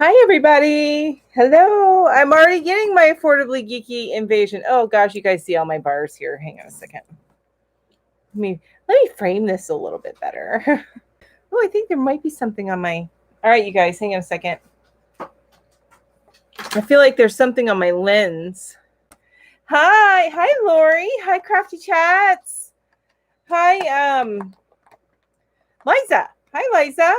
Hi, everybody. Hello. I'm already getting my Affordably Geeky invasion. Oh, gosh, you guys see all my bars here. Hang on a second. Let me frame this a little bit better. Oh, I think there might be something on my... All right, you guys, hang on a second. I feel like there's something on my lens. Hi, Lori. Hi, Crafty Chats. Hi, Liza. Hi, Liza.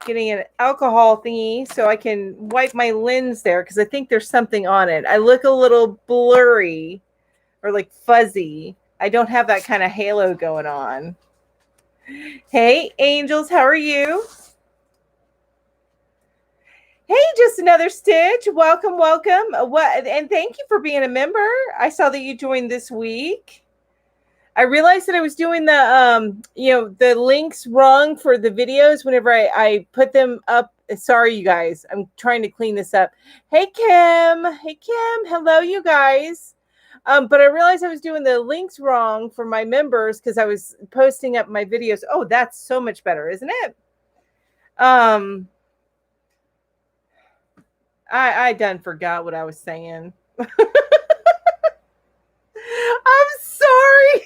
Getting an alcohol thingy so I can wipe my lens there because I think there's something on it. I look a little blurry or like fuzzy. I don't have that kind of halo going on. Hey, Angels, how are you? Hey, just another Stitch. Welcome. And thank you for being a member. I saw that you joined this week. I realized that I was doing the links wrong for the videos whenever I put them up. Sorry, you guys. I'm trying to clean this up. Hey, Kim. Hello, you guys. But I realized I was doing the links wrong for my members because I was posting up my videos. Oh, that's so much better, isn't it? I done forgot what I was saying. I'm sorry.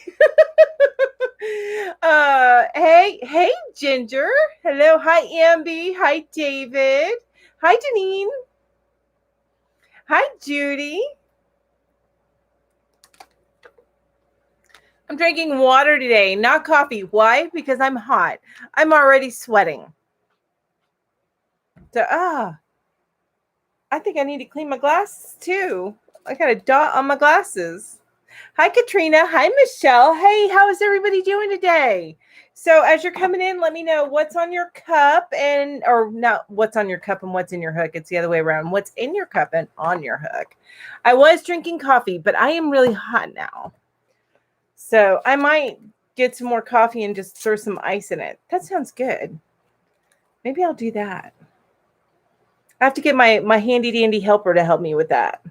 Hey, Ginger. Hello. Hi, Amby. Hi, David. Hi, Janine. Hi, Judy. I'm drinking water today, not coffee. Why? Because I'm hot. I'm already sweating. So, I think I need to clean my glasses too. I got a dot on my glasses. Hi, Katrina. Hi, Michelle. Hey, how is everybody doing today? So as you're coming in, let me know what's on your cup or not what's on your cup and what's in your hook. It's the other way around. What's in your cup and on your hook. I was drinking coffee, but I am really hot now. So I might get some more coffee and just throw some ice in it. That sounds good. Maybe I'll do that. I have to get my handy dandy helper to help me with that.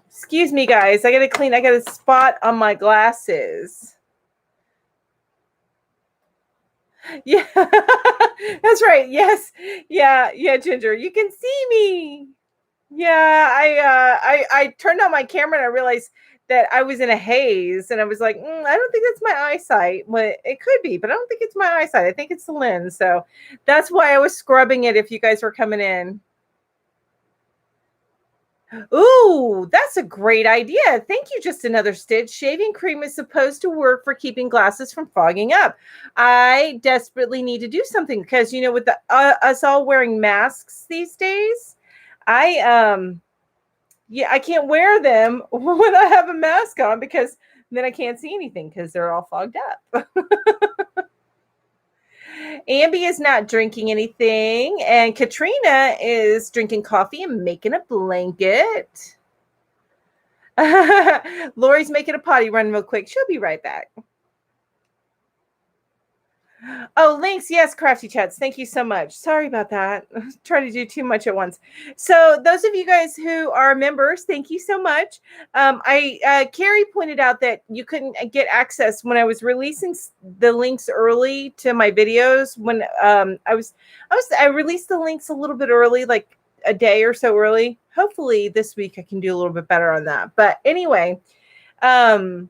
Excuse me, guys. I got a spot on my glasses. Yeah, that's right. Yes. Yeah, Ginger. You can see me. Yeah, I turned on my camera and I realized that I was in a haze and I was like, I don't think that's my eyesight. Well, it could be, but I don't think it's my eyesight. I think it's the lens. So that's why I was scrubbing it if you guys were coming in. Ooh, that's a great idea. Thank you. Just another Stitch. Shaving cream is supposed to work for keeping glasses from fogging up. I desperately need to do something because, with us all wearing masks these days, I can't wear them when I have a mask on because then I can't see anything because they're all fogged up. Amby is not drinking anything, and Katrina is drinking coffee and making a blanket. Lori's making a potty run real quick. She'll be right back. Oh, links. Yes, Crafty Chats. Thank you so much. Sorry about that. Trying to do too much at once. So those of you guys who are members, thank you so much. Carrie pointed out that you couldn't get access when I was releasing the links early to my videos. When I released the links a little bit early, like a day or so early. Hopefully this week I can do a little bit better on that. But anyway, I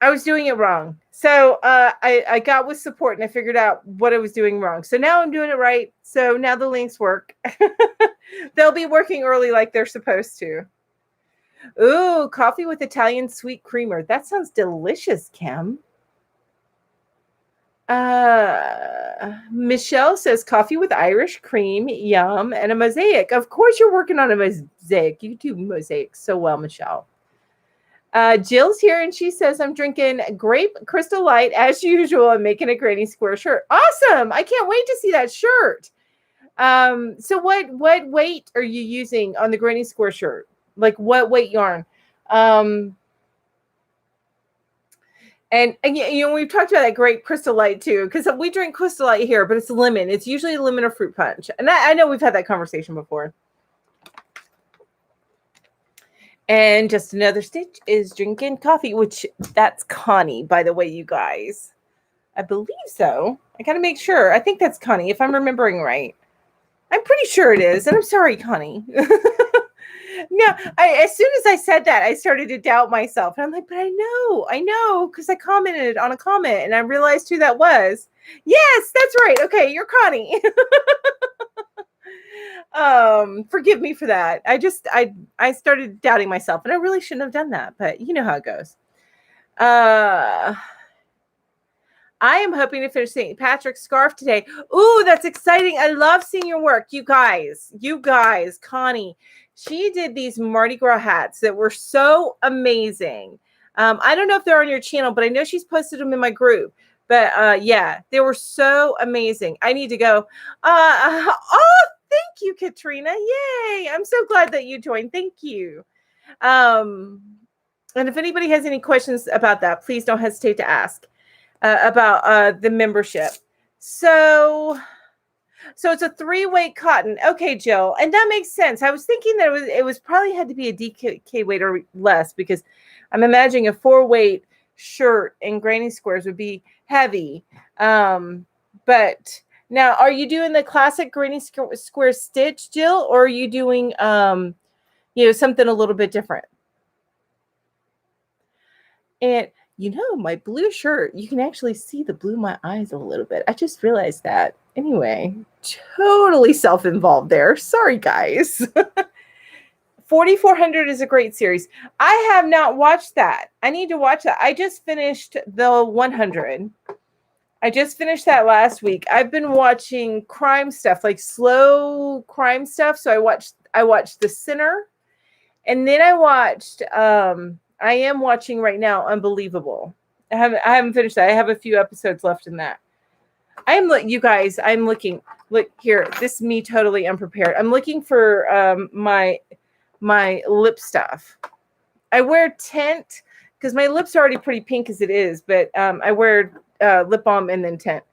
was doing it wrong. So I got with support and I figured out what I was doing wrong. So now I'm doing it right. So now the links work. They'll be working early like they're supposed to. Ooh, coffee with Italian sweet creamer. That sounds delicious, Kim. Michelle says coffee with Irish cream, yum, and a mosaic. Of course you're working on a mosaic. You do mosaics so well, Michelle. Jill's here and she says, I'm drinking grape Crystal Light as usual. I'm making a Granny Square shirt. Awesome. I can't wait to see that shirt. So what weight are you using on the Granny Square shirt? Like what weight yarn? And we've talked about that grape Crystal Light too, because we drink Crystal Light here, but it's lemon. It's usually lemon or fruit punch. And I know we've had that conversation before. And just another Stitch is drinking coffee, which that's Connie, by the way, you guys. I believe so. I got to make sure. I think that's Connie, if I'm remembering right. I'm pretty sure it is. And I'm sorry, Connie. No, as soon as I said that, I started to doubt myself. And I'm like, but I know, because I commented on a comment and I realized who that was. Yes, that's right. Okay, you're Connie. Forgive me for that. I started doubting myself and I really shouldn't have done that, but you know how it goes. I am hoping to finish St. Patrick's scarf today. Ooh, that's exciting. I love seeing your work. You guys, Connie, she did these Mardi Gras hats that were so amazing. I don't know if they're on your channel, but I know she's posted them in my group. But yeah, they were so amazing. I need to go. Oh, thank you, Katrina. Yay. I'm so glad that you joined. Thank you. And if anybody has any questions about that, please don't hesitate to ask. About the membership. So it's a 3-weight cotton. Okay, Jill. And that makes sense. I was thinking that it was probably had to be a DK weight or less, because I'm imagining a 4-weight shirt in granny squares would be heavy. But now, are you doing the classic granny square stitch, Jill, or are you doing something a little bit different? And my blue shirt, you can actually see the blue in my eyes a little bit. I just realized that. Anyway, totally self-involved there. Sorry, guys. 4400 is a great series. I have not watched that. I need to watch that. I just finished the 100. I just finished that last week. I've been watching crime stuff, like slow crime stuff. So I watched The Sinner, and then I watched I am watching right now Unbelievable. I haven't finished that. I have a few episodes left in that. I'm looking. Look here. This is me totally unprepared. I'm looking for my lip stuff. I wear tint because my lips are already pretty pink as it is, but I wear lip balm and then tint.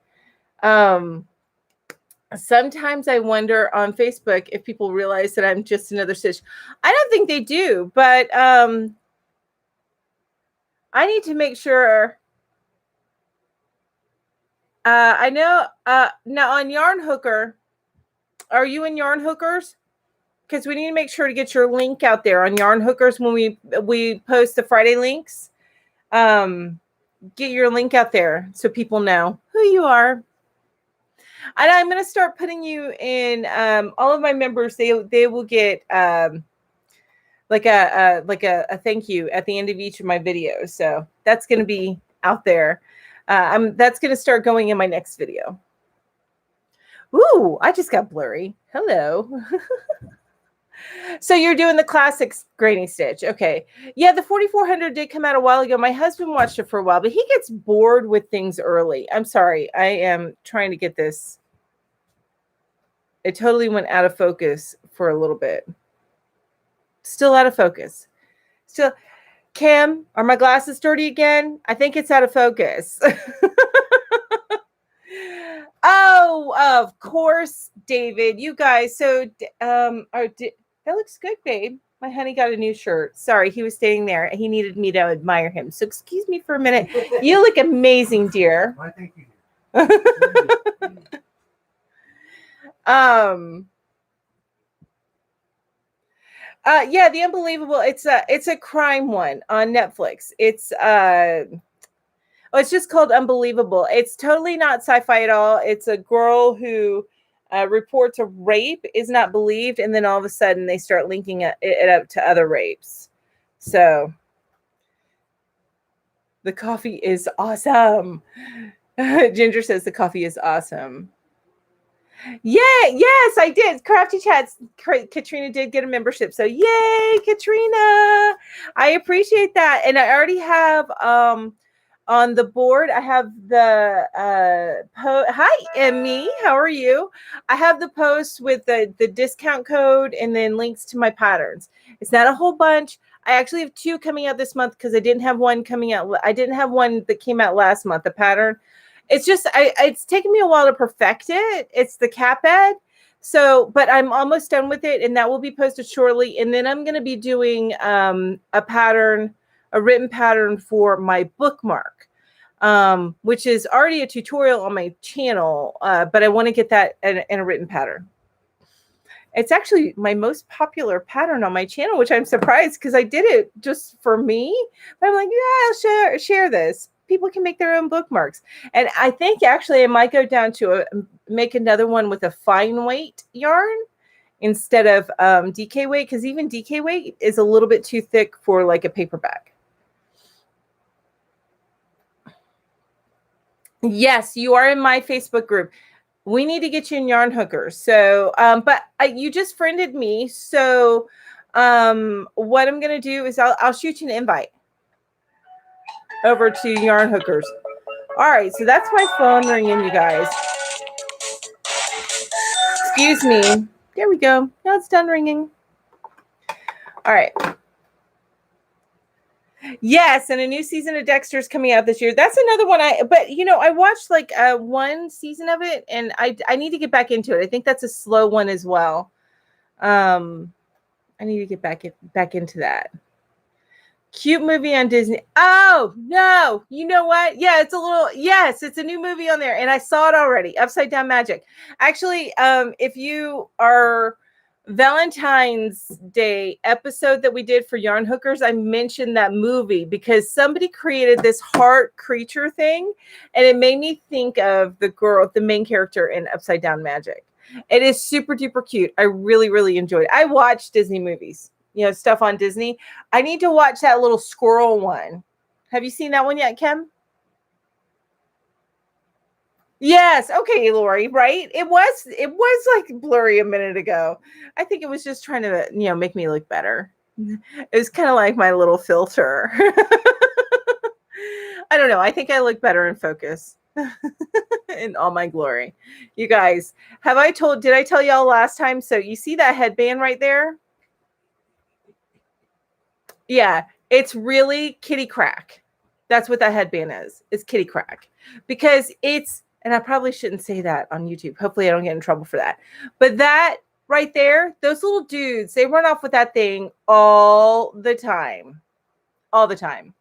Sometimes I wonder on Facebook if people realize that I'm just another stitch. I don't think they do, but I need to make sure. I know now on Yarn Hooker. Are you in Yarn Hookers? Because we need to make sure to get your link out there on Yarn Hookers when we post the Friday links. Get your link out there so people know who you are. And I'm going to start putting you in all of my members. They will get like a thank you at the end of each of my videos. So that's going to be out there. That's going to start going in my next video. Ooh, I just got blurry. Hello. So you're doing the classics granny stitch. Okay. Yeah, the 4400 did come out a while ago. My husband watched it for a while, but he gets bored with things early. I'm sorry. I am trying to get this. It totally went out of focus for a little bit. Still out of focus. Still, Kim, are my glasses dirty again? I think it's out of focus. Oh, of course, David. You guys. So, that looks good, babe. My honey got a new shirt. Sorry, he was staying there. He needed me to admire him. So, excuse me for a minute. You look amazing, dear. I think you do. Yeah, The Unbelievable. It's a crime one on Netflix. It's just called Unbelievable. It's totally not sci-fi at all. It's a girl who reports a rape, is not believed, and then all of a sudden they start linking it up to other rapes. So the coffee is awesome. Ginger says the coffee is awesome. Yeah, yes, I did. Crafty Chats, Katrina did get a membership. So yay, Katrina. I appreciate that. And I already have on the board, I have the hi, Emmy. How are you? I have the post with the discount code and then links to my patterns. It's not a whole bunch. I actually have 2 coming out this month because I didn't have one coming out. I didn't have one that came out last month, the pattern. It's just, it's taken me a while to perfect it. It's the cap ed. So, but I'm almost done with it and that will be posted shortly. And then I'm going to be doing a written pattern for my bookmark. which is already a tutorial on my channel, but I want to get that in a written pattern. It's actually my most popular pattern on my channel, which I'm surprised because I did it just for me. But I'm like, yeah, I'll share this. People can make their own bookmarks. And I think actually I might go down to make another one with a fine weight yarn instead of DK weight, because even DK weight is a little bit too thick for like a paperback. Yes, you are in my Facebook group. We need to get you in Yarn Hookers. So, but you just friended me. So, what I'm going to do is I'll shoot you an invite over to Yarn Hookers. All right. So that's my phone ringing, you guys. Excuse me. There we go. Now it's done ringing. All right. Yes, and a new season of Dexter's coming out this year. That's another one but you know, I watched like one season of it, and I need to get back into it. I think that's a slow one as well. I need to get back into that. Cute movie on Disney. Oh no, you know what? Yeah, yes, it's a new movie on there, and I saw it already. Upside Down Magic. Actually, if you are Valentine's Day episode that we did for Yarn Hookers, I mentioned that movie because somebody created this heart creature thing, and it made me think of the main character in Upside Down Magic. It is super duper cute. I really, really enjoyed it. I watch Disney movies, you know, stuff on Disney. I need to watch that little squirrel one. Have you seen that one yet, Kim? Yes. Okay, Lori, right? It was like blurry a minute ago. I think it was just trying to, you know, make me look better. It was kind of like my little filter. I don't know. I think I look better in focus in all my glory. You guys, did I tell y'all last time? So you see that headband right there? Yeah, it's really kitty crack. That's what that headband is. It's kitty crack because and I probably shouldn't say that on YouTube. Hopefully I don't get in trouble for that. But that right there, those little dudes, they run off with that thing all the time. All the time.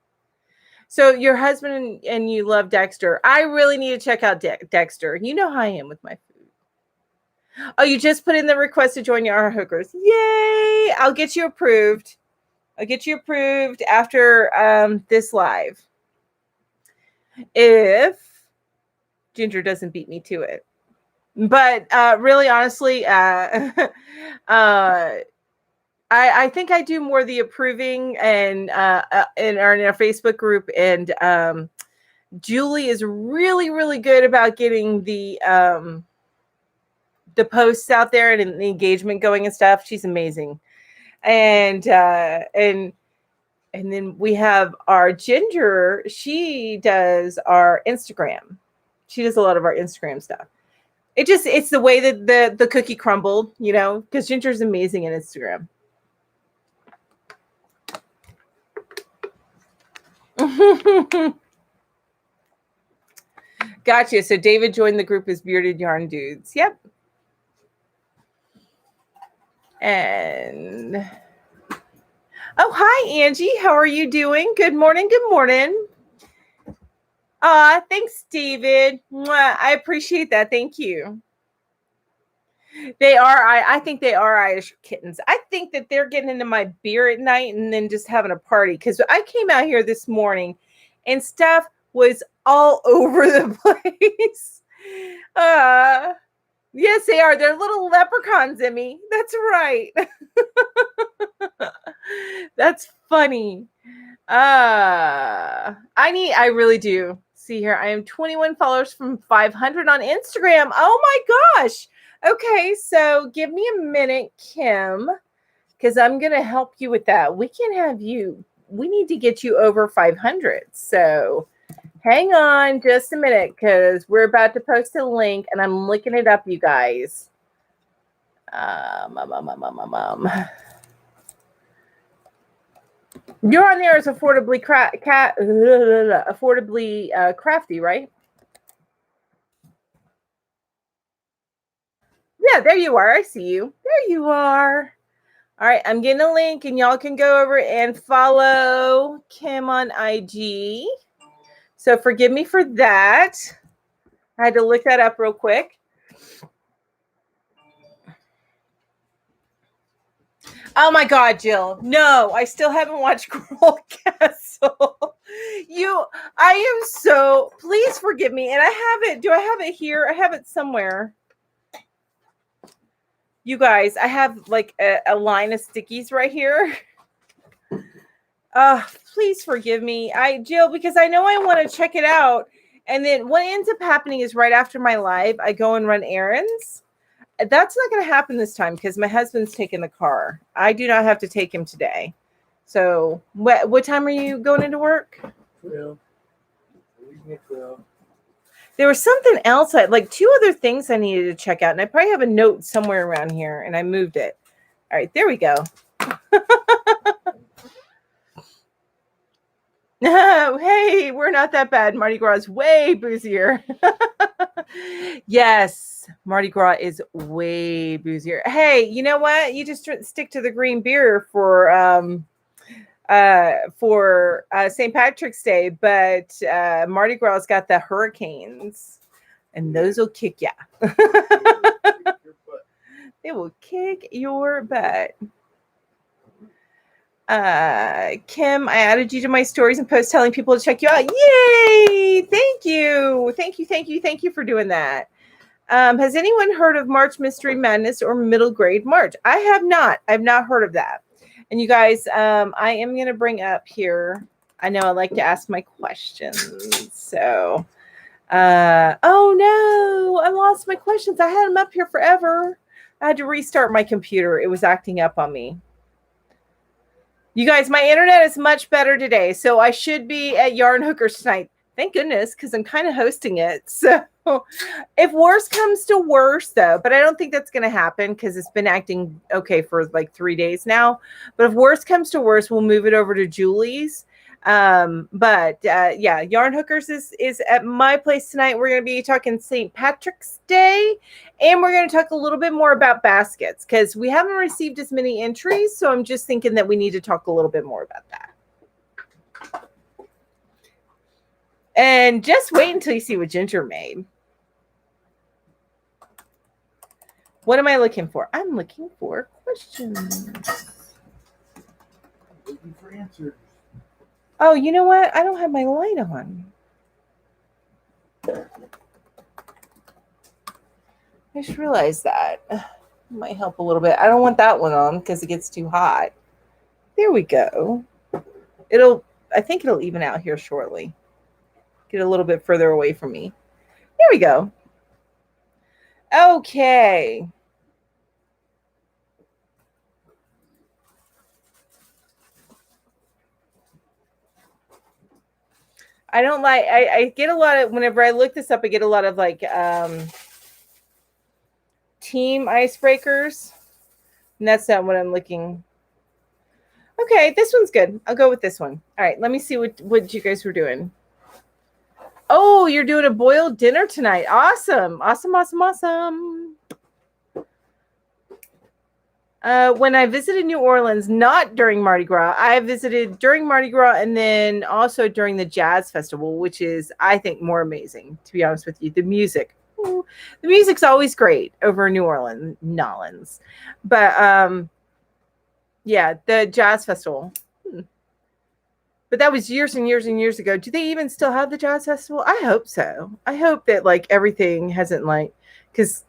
So your husband and you love Dexter. I really need to check out Dexter. You know how I am with my food. Oh, you just put in the request to join Yarn Hookers. Yay! I'll get you approved. I'll get you approved after this live. If Ginger doesn't beat me to it. But really, honestly, I think I do more the approving and in our Facebook group. And Julie is really, really good about getting the posts out there and the engagement going and stuff. She's amazing. And then we have our Ginger. She does our Instagram. She does a lot of our Instagram stuff. It's the way that the cookie crumbled, you know, because Ginger's amazing in Instagram. Gotcha. So David joined the group as Bearded Yarn Dudes. Yep. And oh, hi, Angie. How are you doing? Good morning. Good morning. Thanks, David. Mwah. I appreciate that. Thank you. They are. I think they are Irish kittens. I think that they're getting into my beer at night and then just having a party. Because I came out here this morning and stuff was all over the place. Yes, they are. They're little leprechauns, Emmy. That's right. That's funny. I really do. See here, I am 21 followers from 500 on Instagram. Oh my gosh. Okay, so give me a minute, Kim, because I'm going to help you with that. We need to get you over 500. So hang on just a minute because we're about to post a link and I'm looking it up, you guys. You're on there as affordably crafty, right? Yeah, there you are. I see you. There you are. All right, I'm getting a link, and y'all can go over and follow Kim on IG. So forgive me for that. I had to look that up real quick. Oh my God, Jill. No, I still haven't watched Girl Castle. I am so, please forgive me. And I have it. Do I have it here? I have it somewhere. You guys, I have like a line of stickies right here. Please forgive me. Jill, because I know I want to check it out. And then what ends up happening is right after my live, I go and run errands. That's not going to happen this time because my husband's taking the car. I do not have to take him today. So what time are you going into work? 12. There was something else, like 2 other things I needed to check out. And I probably have a note somewhere around here and I moved it. All right, there we go. Hey, we're not that bad. Mardi Gras is way boozier. Yes, Mardi Gras is way boozier. Hey, you know what? You just stick to the green beer for St. Patrick's Day, but Mardi Gras got the hurricanes, and those will kick ya. They will kick your butt. Kim, I added you to my stories and posts telling people to check you out. Yay! Thank you. Thank you for doing that. Has anyone heard of March Mystery Madness or Middle Grade March? I have not. I've not heard of that. And you guys, I am going to bring up here. I know I like to ask my questions. So, oh no, I lost my questions. I had them up here forever. I had to restart my computer. It was acting up on me. You guys, my internet is much better today, so I should be at Yarn Hookers tonight. Thank goodness, because I'm kind of hosting it. So if worse comes to worse, though, but I don't think that's going to happen because it's been acting okay for like 3 days now. But if worse comes to worse, we'll move it over to Julie's. Yeah, Yarn Hookers is at my place tonight. We're going to be talking St. Patrick's Day, and we're going to talk a little bit more about baskets because we haven't received as many entries. So I'm just thinking that we need to talk a little bit more about that. And just wait until you see what Ginger made. What am I looking for? I'm looking for questions. Looking for answers. Oh, you know what? I don't have my light on. I just realized that. It might help a little bit. I don't want that one on because it gets too hot. There we go. I think it'll even out here shortly. Get a little bit further away from me. There we go. Okay. I get a lot of, whenever I look this up, I get a lot of like team icebreakers. And that's not what I'm looking. Okay, this one's good. I'll go with this one. All right, let me see what you guys were doing. Oh, you're doing a boiled dinner tonight. Awesome. When I visited New Orleans, not during Mardi Gras, I visited during Mardi Gras and then also during the Jazz Festival, which is, I think, more amazing, to be honest with you. The music. Ooh, the music's always great over in New Orleans, Nolans. But, yeah, the Jazz Festival. But that was years and years and years ago. Do they even still have the Jazz Festival? I hope so. I hope that, like, everything hasn't, like, because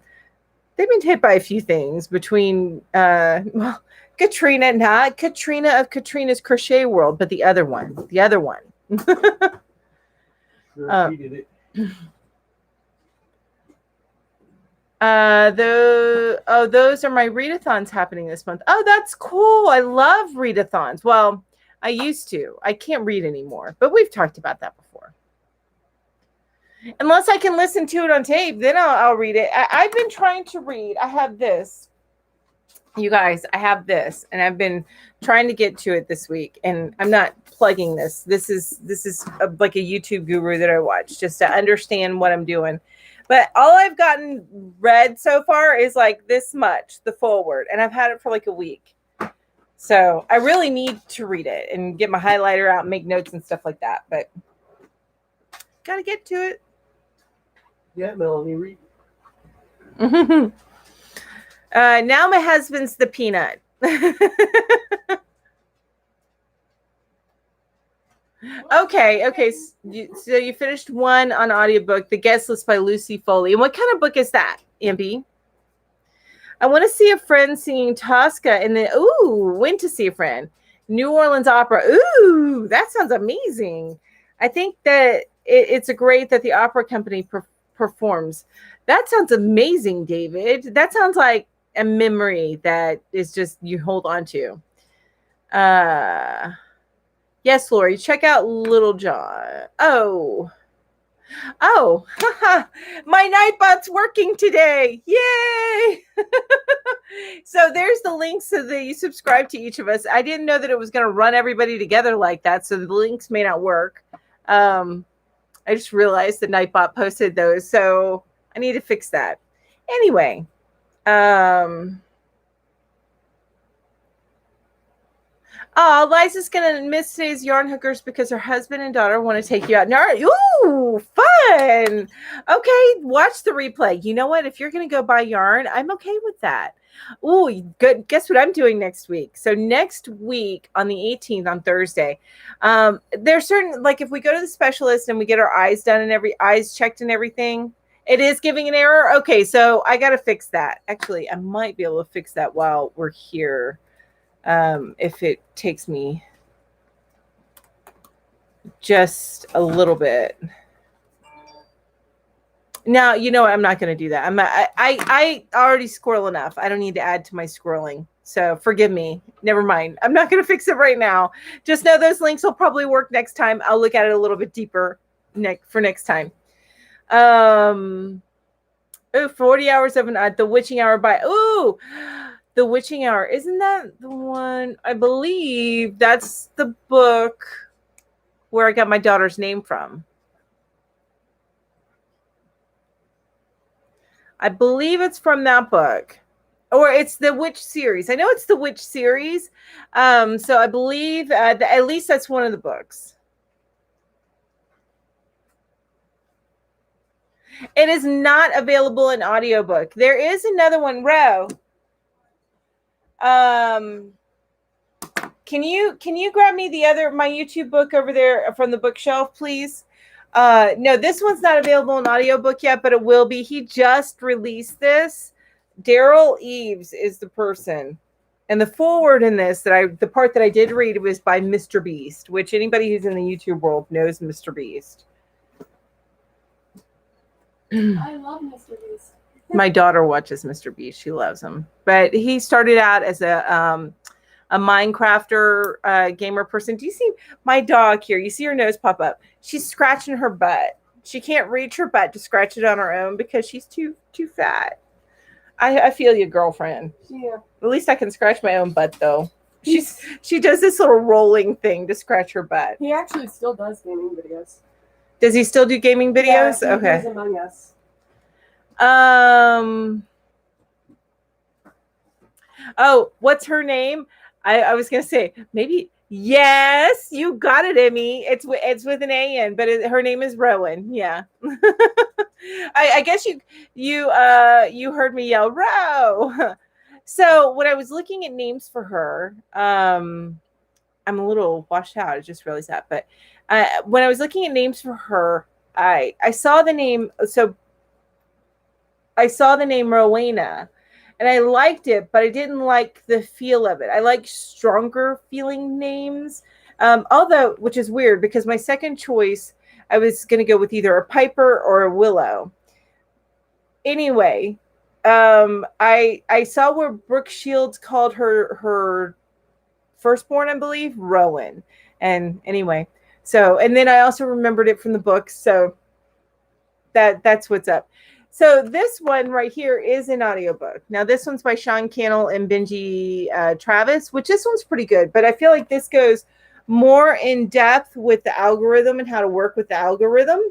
they've been hit by a few things between Katrina, not Katrina of Katrina's Crochet World, but the other one. Repeated it. Those are my readathons happening this month. Oh, that's cool. I love readathons. Well, I used to. I can't read anymore, but we've talked about that before. Unless I can listen to it on tape, then I'll read it. I've been trying to read. I have this. You guys, I have this, and I've been trying to get to it this week, and I'm not plugging this. This is like a YouTube guru that I watch just to understand what I'm doing. But all I've gotten read so far is like this much, the forward, and I've had it for like a week. So I really need to read it and get my highlighter out and make notes and stuff like that. But Gotta get to it. Yeah, Melanie, read. Now my husband's the peanut. Okay. So you finished one on audiobook, The Guest List by Lucy Foley. And what kind of book is that, Ambi? I want to see a friend singing Tosca and then, went to see a friend. New Orleans Opera. Ooh, that sounds amazing. I think that it's a great that the opera company performs. That sounds amazing, David. That sounds like a memory that is just you hold on to. Yes, Lori, check out Little John. Oh, my Nightbot's working today. Yay! So there's the links so that you subscribe to each of us. I didn't know that it was going to run everybody together like that, so the links may not work. I just realized that Nightbot posted those, so I need to fix that. Anyway, Liza's going to miss today's yarn hookers because her husband and daughter want to take you out. Ooh, fun. Okay, watch the replay. You know what? If you're going to go buy yarn, I'm okay with that. Ooh, good. Guess what I'm doing next week? So next week on the 18th, on Thursday, there's certain, like if we go to the specialist and we get our eyes done and eyes checked and everything, it is giving an error. Okay, so I got to fix that. Actually, I might be able to fix that while we're here. If it takes me just a little bit. Now, you know what? I'm not going to do that. I already squirrel enough. I don't need to add to my squirreling. So forgive me. Never mind. I'm not going to fix it right now. Just know those links will probably work next time. I'll look at it a little bit deeper for next time. 40 hours of the witching hour by, The Witching Hour. Isn't that the one? I believe that's the book where I got my daughter's name from. I believe it's from that book. Or it's the Witch series. I know it's the Witch series. So I believe at least that's one of the books. It is not available in audiobook. There is another one, Ro. Can you grab me my YouTube book over there from the bookshelf, please? No, this one's not available in audiobook yet, but it will be. He just released this. Daryl Eves is the person. And the foreword in this the part that I did read was by Mr. Beast, which anybody who's in the YouTube world knows Mr. Beast. I love Mr. Beast. My daughter watches Mr. Beast. She loves him. But he started out as a Minecrafter gamer person. Do you see my dog here? You see her nose pop up. She's scratching her butt. She can't reach her butt to scratch it on her own because she's too fat. I feel you, girlfriend. Yeah. At least I can scratch my own butt though. She does this little rolling thing to scratch her butt. He actually still does gaming videos. Does he still do gaming videos? Yeah, he okay. plays Among Us. Oh, what's her name? I was gonna say maybe. Yes, you got it, Emmy. It's with an A in, but her name is Rowan. Yeah. I guess you heard me yell Row. So when I was looking at names for her, I'm a little washed out. I just realized that. But when I was looking at names for her, I saw the name. So I saw the name Rowena. And I liked it, but I didn't like the feel of it. I like stronger feeling names. Although, which is weird because my second choice, I was going to go with either a Piper or a Willow. Anyway, I saw where Brooke Shields called her firstborn, I believe, Rowan. And anyway, so, and then I also remembered it from the book. So that's what's up. So this one right here is an audiobook. Now this one's by Sean Cannell and Benji Travis, which this one's pretty good, but I feel like this goes more in depth with the algorithm and how to work with the algorithm.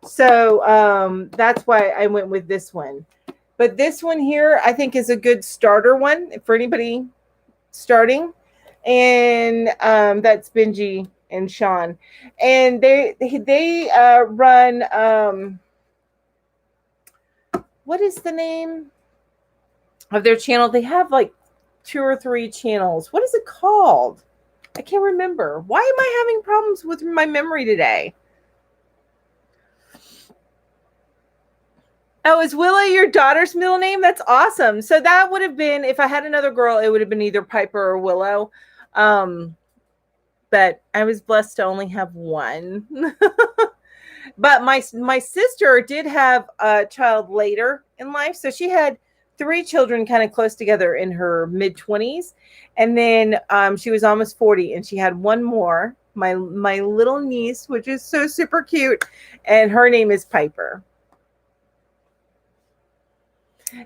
So that's why I went with this one. But this one here, I think is a good starter one for anybody starting. And that's Benji and Sean, and they run what is the name of their channel? They have like 2 or 3 channels. What is it called? I can't remember. Why am I having problems with my memory today? Oh, is Willow your daughter's middle name? That's awesome. So that would have been, if I had another girl, it would have been either Piper or Willow. But I was blessed to only have one. But my sister did have a child later in life. So she had 3 children kind of close together in her mid-20s. And then she was almost 40 and she had one more, my little niece, which is so super cute. And her name is Piper.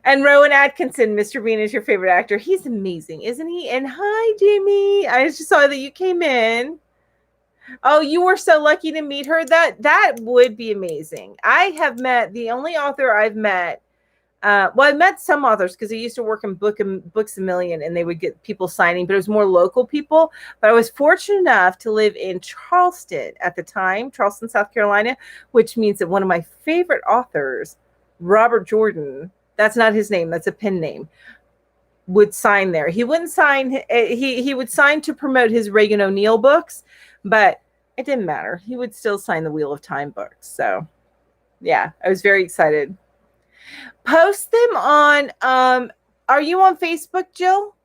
And Rowan Atkinson, Mr. Bean, is your favorite actor. He's amazing, isn't he? And hi, Jamie. I just saw that you came in. Oh, you were so lucky to meet her. That would be amazing. I have met the only author I've met. Well, I met some authors because I used to work in Books a Million, and they would get people signing, but it was more local people. But I was fortunate enough to live in Charleston at the time, Charleston, South Carolina, which means that one of my favorite authors, Robert Jordan, that's not his name, that's a pen name, would sign there. He wouldn't sign, he would sign to promote his Reagan O'Neill books, but it didn't matter. He would still sign the Wheel of Time books. So yeah, I was very excited. Post them on, are you on Facebook, Jill?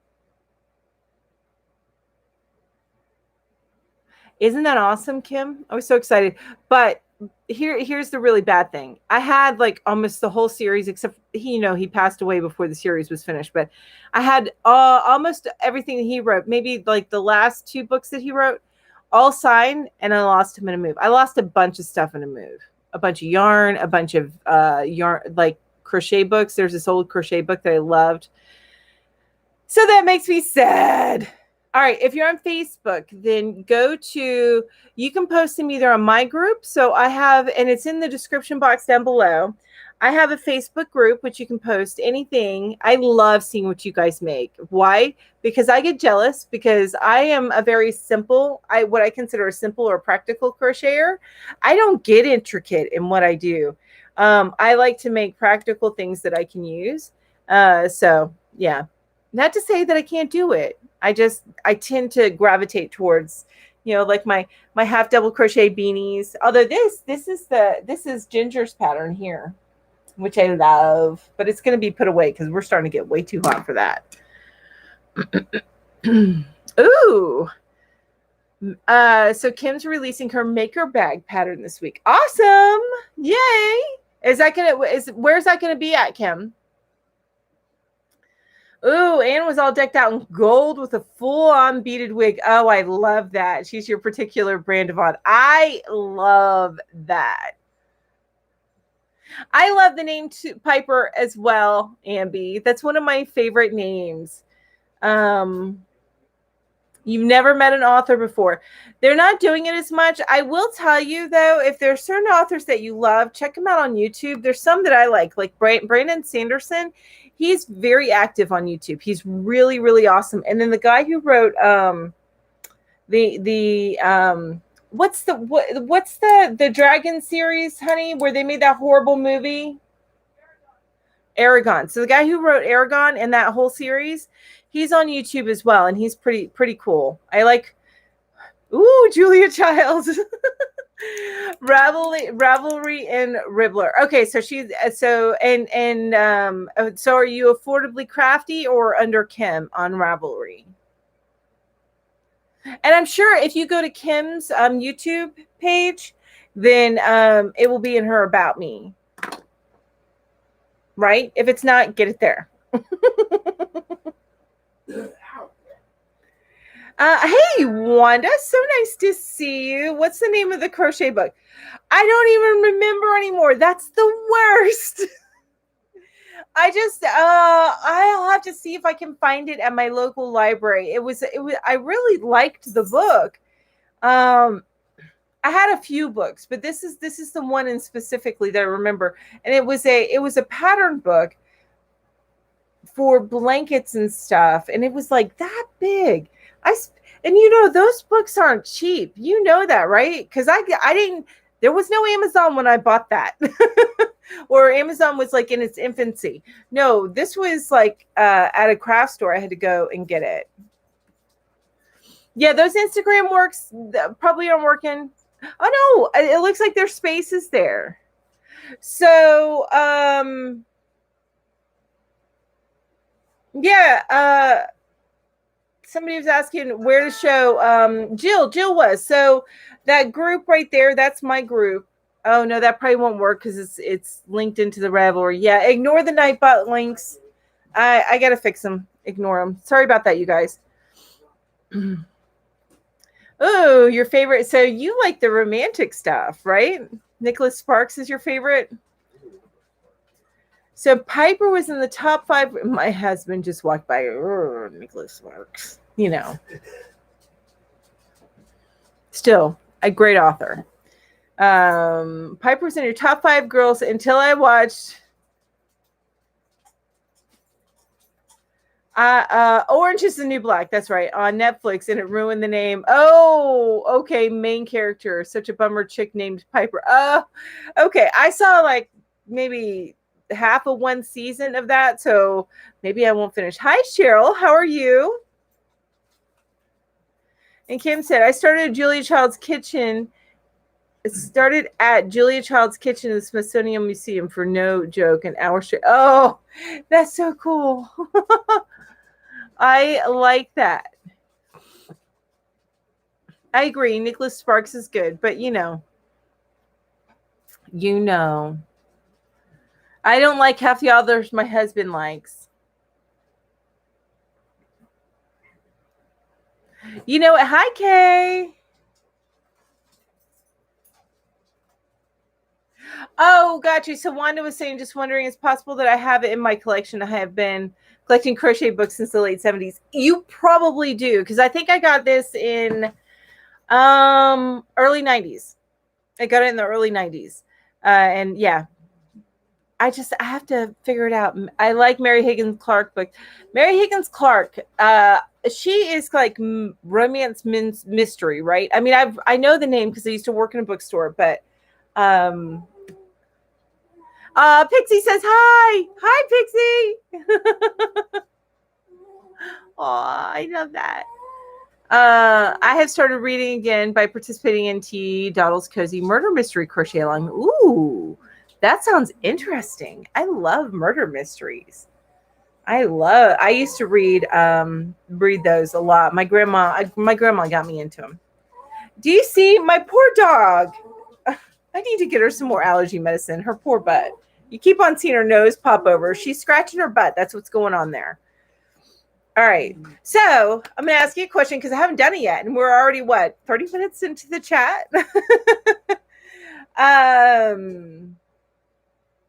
Isn't that awesome, Kim? I was so excited. But here's the really bad thing. I had like almost the whole series, except he passed away before the series was finished. But I had almost everything that he wrote, maybe like the last 2 books that he wrote, all signed, and I lost him in a move. I lost a bunch of stuff in a move, a bunch of yarn, a bunch of yarn, like crochet books. There's this old crochet book that I loved. So that makes me sad. All right, if you're on Facebook, then you can post them either on my group. So I have, and it's in the description box down below. I have a Facebook group, which you can post anything. I love seeing what you guys make. Why? Because I get jealous, because I am a very simple, what I consider a simple or practical crocheter. I don't get intricate in what I do. I like to make practical things that I can use. So yeah, not to say that I can't do it. I tend to gravitate towards, like my half double crochet beanies. Although this is Ginger's pattern here, which I love, but it's going to be put away because we're starting to get way too hot for that. Ooh. So Kim's releasing her maker bag pattern this week. Awesome. Yay. Where's that going to be at, Kim? Ooh, Anne was all decked out in gold with a full-on beaded wig. Oh, I love that. She's your particular brand of odd. I love that. I love the name Piper as well, Ambi. That's one of my favorite names. You've never met an author before. They're not doing it as much. I will tell you, though, if there are certain authors that you love, check them out on YouTube. There's some that I like Brandon Sanderson. He's very active on YouTube. He's really, really awesome. And then the guy who wrote what's the Dragon series, honey, where they made that horrible movie? Aragon. So the guy who wrote Aragon and that whole series, he's on YouTube as well, and he's pretty cool. I like. Ooh, Julia Childs. Ravelry and Ribbler. Okay, so so are you affordably crafty or under Kim on Ravelry? And I'm sure if you go to Kim's YouTube page, then it will be in her About Me. Right? If it's not, get it there. Hey, Wanda, so nice to see you. What's the name of the crochet book? I don't even remember anymore. That's the worst. I'll have to see if I can find it at my local library. I really liked the book. I had a few books, but this is the one in specifically that I remember. And it was a pattern book for blankets and stuff. And it was like that big. And you know, those books aren't cheap. You know that, right? Because I didn't, there was no Amazon when I bought that. Or Amazon was like in its infancy. No, this was like at a craft store. I had to go and get it. Yeah, those Instagram works probably aren't working. Oh no, it looks like there's spaces there. So yeah, somebody was asking where to show. Jill was. So that group right there, that's my group. Oh no, that probably won't work because it's linked into the Ravelry. Yeah, ignore the Nightbot links. I gotta fix them. Ignore them. Sorry about that, you guys. Oh, your favorite. So you like the romantic stuff, right? Nicholas Sparks is your favorite. So Piper was in the top 5. My husband just walked by. Nicholas Sparks. You know. Still a great author. Piper was in your top 5 girls until I watched Orange is the New Black. That's right, on Netflix, and it ruined the name. Oh, okay. Main character, such a bummer. Chick named Piper. Okay. I saw like maybe half of one season of that, so maybe I won't finish. Hi, Cheryl. How are you? And Kim said, I started Julia Child's Kitchen. It started at Julia Child's Kitchen in the Smithsonian Museum for no joke, an hour straight. Oh, that's so cool. I like that. I agree. Nicholas Sparks is good, but you know. I don't like half the others my husband likes. You know what? Hi, Kay. Oh, got you. So Wanda was saying, just wondering, it's possible that I have it in my collection. I have been collecting crochet books since the late 70s. You probably do, because I think I got this in early 90s. I got it in the early 90s. And yeah, I have to figure it out. I like Mary Higgins Clark book. Mary Higgins Clark, she is like romance mystery, right? I mean, I know the name because I used to work in a bookstore, but Pixie says hi. Hi, Pixie. Aw, I love that. I have started reading again by participating in T. Doddle's Cozy Murder Mystery Crochet Along. Ooh, that sounds interesting. I love murder mysteries. I used to read those a lot. My grandma got me into them. Do you see my poor dog? I need to get her some more allergy medicine. Her poor butt. You keep on seeing her nose pop over. She's scratching her butt. That's what's going on there. All right. So I'm going to ask you a question because I haven't done it yet. And we're already, 30 minutes into the chat?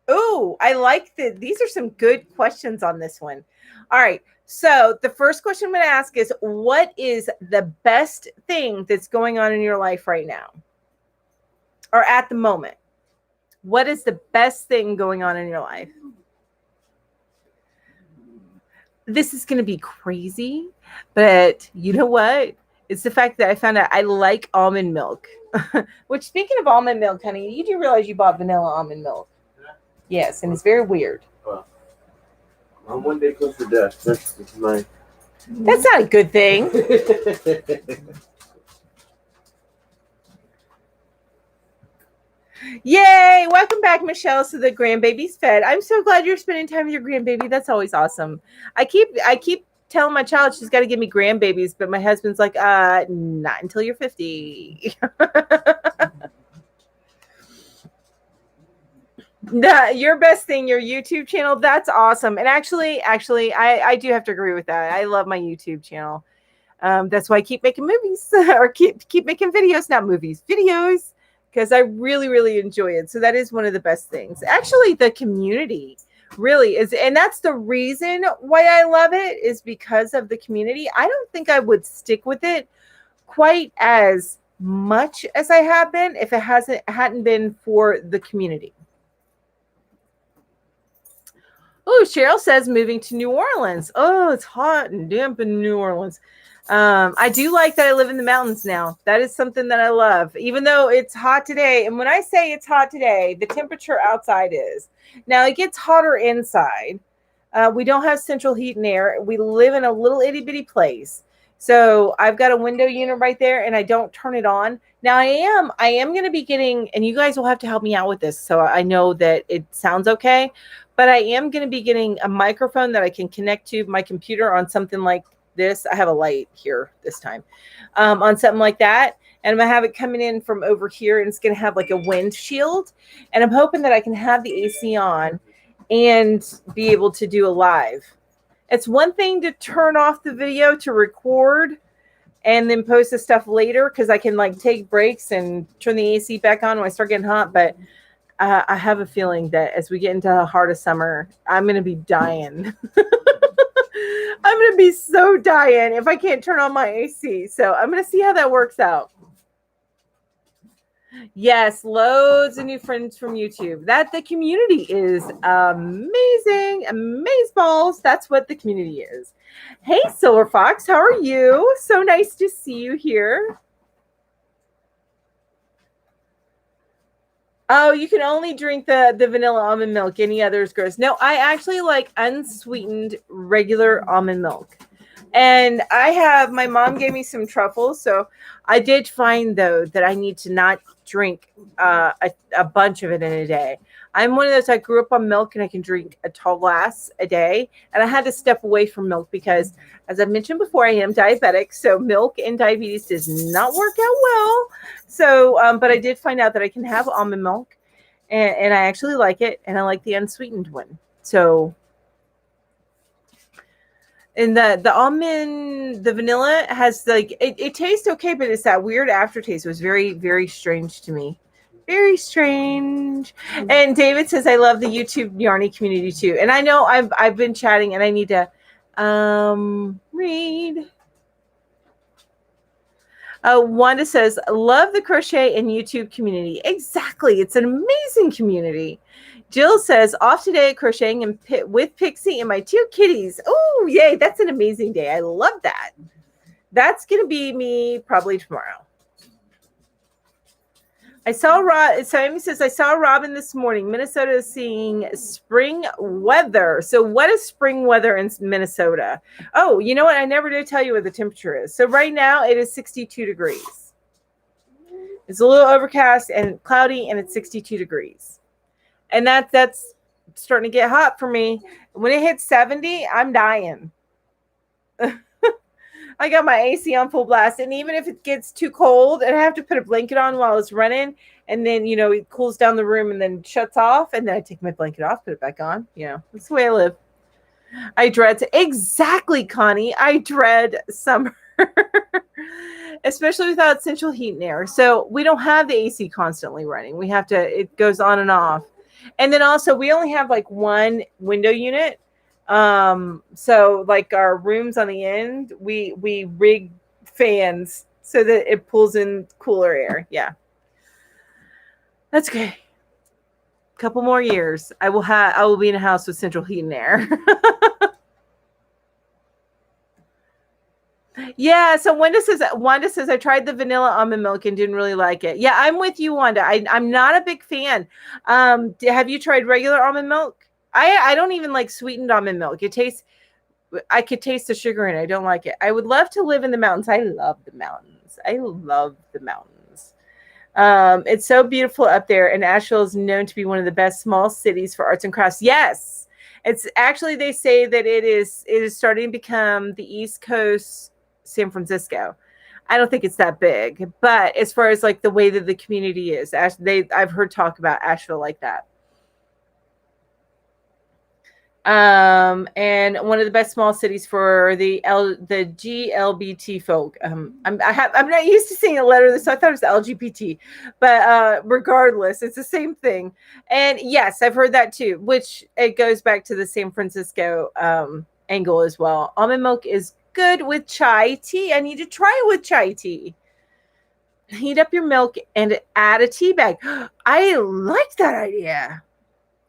Oh, I like these are some good questions on this one. All right. So the first question I'm going to ask is, what is the best thing that's going on in your life right now? Or at the moment? What is the best thing going on in your life? This is going to be crazy, but you know what? It's the fact that I found out I like almond milk. Which, speaking of almond milk, honey, you do realize you bought vanilla almond milk? Yes, and it's very weird. Well, I'm one day close to death. That's my. That's not a good thing. Yay! Welcome back, Michelle, to the grandbaby's fed. I'm so glad you're spending time with your grandbaby. That's always awesome. I keep telling my child she's got to give me grandbabies, but my husband's like, not until you're 50. Your best thing, your YouTube channel. That's awesome. And actually, I do have to agree with that. I love my YouTube channel. That's why I keep making movies or keep making videos, not movies, videos. Because I really, really enjoy it. So that is one of the best things. Actually, the community really is. And that's the reason why I love it, is because of the community. I don't think I would stick with it quite as much as I have been if it hadn't been for the community. Oh, Cheryl says moving to New Orleans. Oh, it's hot and damp in New Orleans. I do like that I live in the mountains now. That is something that I love, even though it's hot today. And when I say it's hot today, the temperature outside is. Now it gets hotter inside. We don't have central heat and air. We live in a little itty bitty place. So I've got a window unit right there and I don't turn it on. Now I am going to be getting, and you guys will have to help me out with this so I know that it sounds okay, but I am going to be getting a microphone that I can connect to my computer on something like this. I have a light here this time, on something like that. And I'm going to have it coming in from over here and it's going to have like a windshield. And I'm hoping that I can have the AC on and be able to do a live. It's one thing to turn off the video to record and then post the stuff later because I can like take breaks and turn the AC back on when I start getting hot. But I have a feeling that as we get into the heart of summer, I'm going to be dying. I'm going to be so dying if I can't turn on my AC. So I'm going to see how that works out. Yes, loads of new friends from YouTube. That the community is amazing. Amazeballs. That's what the community is. Hey, Silver Fox, how are you? So nice to see you here. Oh, you can only drink the vanilla almond milk. Any others gross? No, I actually like unsweetened regular almond milk. And my mom gave me some truffles. So I did find, though, that I need to not drink a bunch of it in a day. I'm one of those, I grew up on milk and I can drink a tall glass a day. And I had to step away from milk because, as I mentioned before, I am diabetic. So milk and diabetes does not work out well. So, but I did find out that I can have almond milk and I actually like it. And I like the unsweetened one. So... And the almond, the vanilla has like, it tastes okay, but it's that weird aftertaste. It was very, very strange to me. Very strange. And David says, I love the YouTube Yarny community too. And I know I've been chatting and I need to read. Wanda says, love the crochet and YouTube community. Exactly. It's an amazing community. Jill says, off today at crocheting and with Pixie and my 2 kitties. Oh, yay. That's an amazing day. I love that. That's going to be me probably tomorrow. Sammy says, I saw Robin this morning. Minnesota is seeing spring weather. So what is spring weather in Minnesota? Oh, you know what? I never did tell you what the temperature is. So right now it is 62 degrees. It's a little overcast and cloudy and it's 62 degrees. And that's starting to get hot for me. When it hits 70, I'm dying. I got my AC on full blast. And even if it gets too cold and I have to put a blanket on while it's running, and then, you know, it cools down the room and then shuts off, and then I take my blanket off, put it back on. You know, that's the way I live. I dread exactly, Connie. I dread summer. Especially without central heat and air. So we don't have the AC constantly running. We have to, it goes on and off. And then also we only have like one window unit. So like our rooms on the end, we rig fans so that it pulls in cooler air. Yeah. That's okay. Couple more years. I will be in a house with central heat and air. Yeah, so Wanda says I tried the vanilla almond milk and didn't really like it. Yeah, I'm with you, Wanda. I'm not a big fan. Have you tried regular almond milk? I don't even like sweetened almond milk. I could taste the sugar in it. I don't like it. I would love to live in the mountains. I love the mountains. It's so beautiful up there, and Asheville is known to be one of the best small cities for arts and crafts. Yes, it's actually, they say that it is starting to become the East Coast San Francisco. I don't think it's that big, but as far as like the way that the community is, I've heard talk about Asheville like that. And one of the best small cities for the GLBT folk. I'm not used to seeing a letter, so I thought it was LGBT, but regardless, it's the same thing. And yes, I've heard that too, which it goes back to the San Francisco angle as well. Almond milk is good with chai tea. I need to try it with chai tea. Heat up your milk and add a tea bag. I like that idea.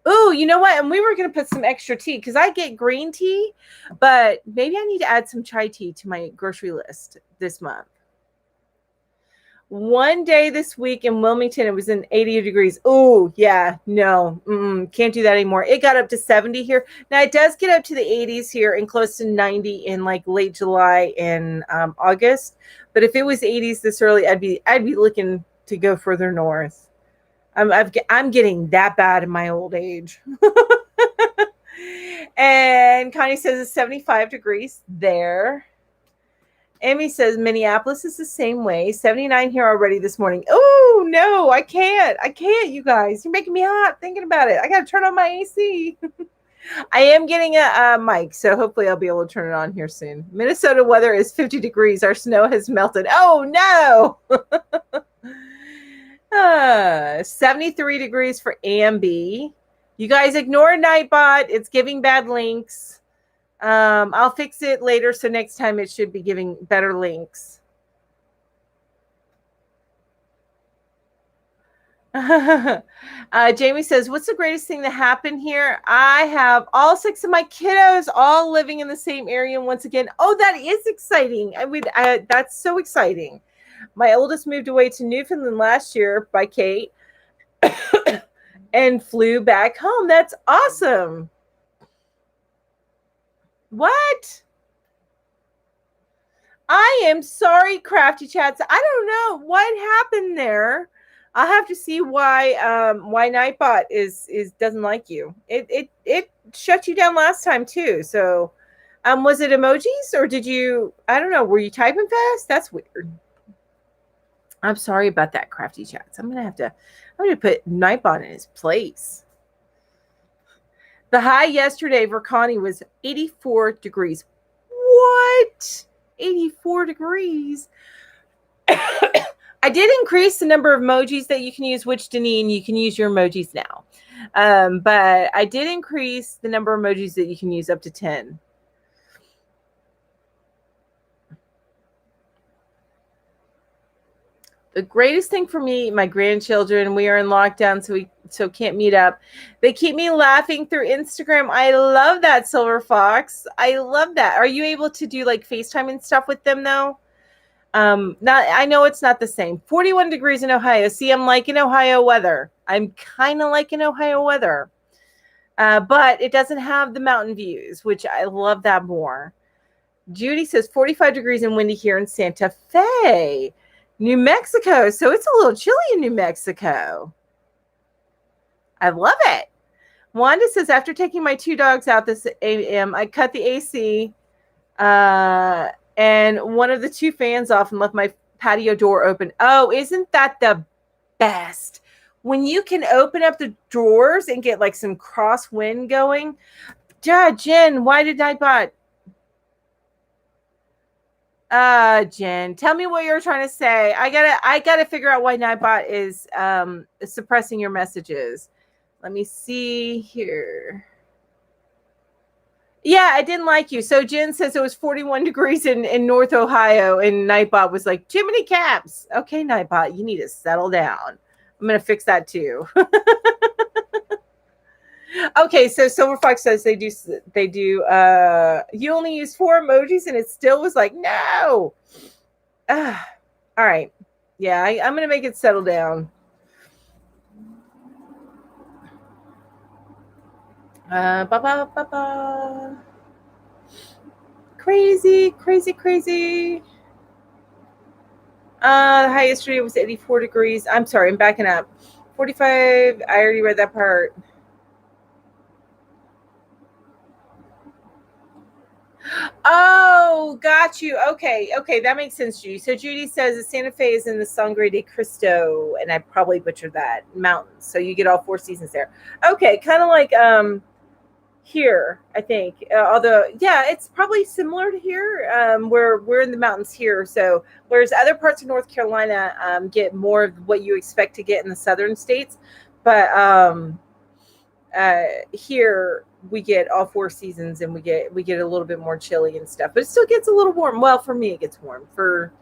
Oh, you know what? And we were going to put some extra tea because I get green tea, but maybe I need to add some chai tea to my grocery list this month. One day this week in Wilmington, it was in 80 degrees. Oh, yeah, no, can't do that anymore. It got up to 70 here. Now, it does get up to the 80s here and close to 90 in like late July and August. But if it was 80s this early, I'd be looking to go further north. I'm getting that bad in my old age. And Connie says it's 75 degrees there. Amy says Minneapolis is the same way. 79 here already this morning. Oh, no, I can't. You guys. You're making me hot thinking about it. I got to turn on my AC. I am getting a mic, so hopefully I'll be able to turn it on here soon. Minnesota weather is 50 degrees. Our snow has melted. Oh, no. 73 degrees for Amby. You guys ignore Nightbot. It's giving bad links. I'll fix it later, so next time it should be giving better links. Jamie says, what's the greatest thing that happened here? I have all 6 of my kiddos all living in the same area once again. Oh, that is exciting. That's so exciting. My oldest moved away to Newfoundland last year by Kate and flew back home. That's awesome. What? I am sorry, Crafty Chats. I don't know what happened there. I'll have to see why Nightbot doesn't like you. It shut you down last time too. So was it emojis or did you, I don't know, were you typing fast? That's weird. I'm sorry about that, Crafty Chats. I'm gonna put Nightbot in his place. The high yesterday for Connie was 84 degrees. What? 84 degrees. I did increase the number of emojis that you can use, which Deneen, you can use your emojis now. But I did increase the number of emojis that you can use up to 10. The greatest thing for me, my grandchildren, we are in lockdown, so can't meet up. They keep me laughing through Instagram. I love that, Silver Fox. I love that. Are you able to do like FaceTime and stuff with them though? I know it's not the same. 41 degrees in Ohio. See, I'm liking Ohio weather. I'm kind of liking Ohio weather. But it doesn't have the mountain views, which I love that more. Judy says 45 degrees and windy here in Santa Fe. New Mexico. So it's a little chilly in New Mexico. I love it. Wanda says, after taking my 2 dogs out this AM, I cut the AC and one of the 2 fans off and left my patio door open. Oh, isn't that the best? When you can open up the drawers and get like some cross wind going. Jen, why did Nightbot? Jen, tell me what you're trying to say. I gotta figure out why Nightbot is suppressing your messages. Let me see here. Yeah, I didn't like you. So Jen says it was 41 degrees in North Ohio, and Nightbot was like, too many caps. Okay, Nightbot, you need to settle down. I'm gonna fix that too. Okay, so Silver Fox says they do you only use 4 emojis and it still was like, no. All right. Yeah, I'm gonna make it settle down. Crazy. The high yesterday was 84 degrees. I'm sorry, I'm backing up. 45. I already read that part. Oh, got you. Okay, that makes sense, Judy. So Judy says that Santa Fe is in the Sangre de Cristo, and I probably butchered that, mountains. So you get all 4 seasons there. Okay, kind of like here, I think. Although, yeah, it's probably similar to here. We're in the mountains here. So whereas other parts of North Carolina get more of what you expect to get in the southern states, but here we get all 4 seasons and we get a little bit more chilly and stuff, but it still gets a little warm. Well, for me, it gets warm. For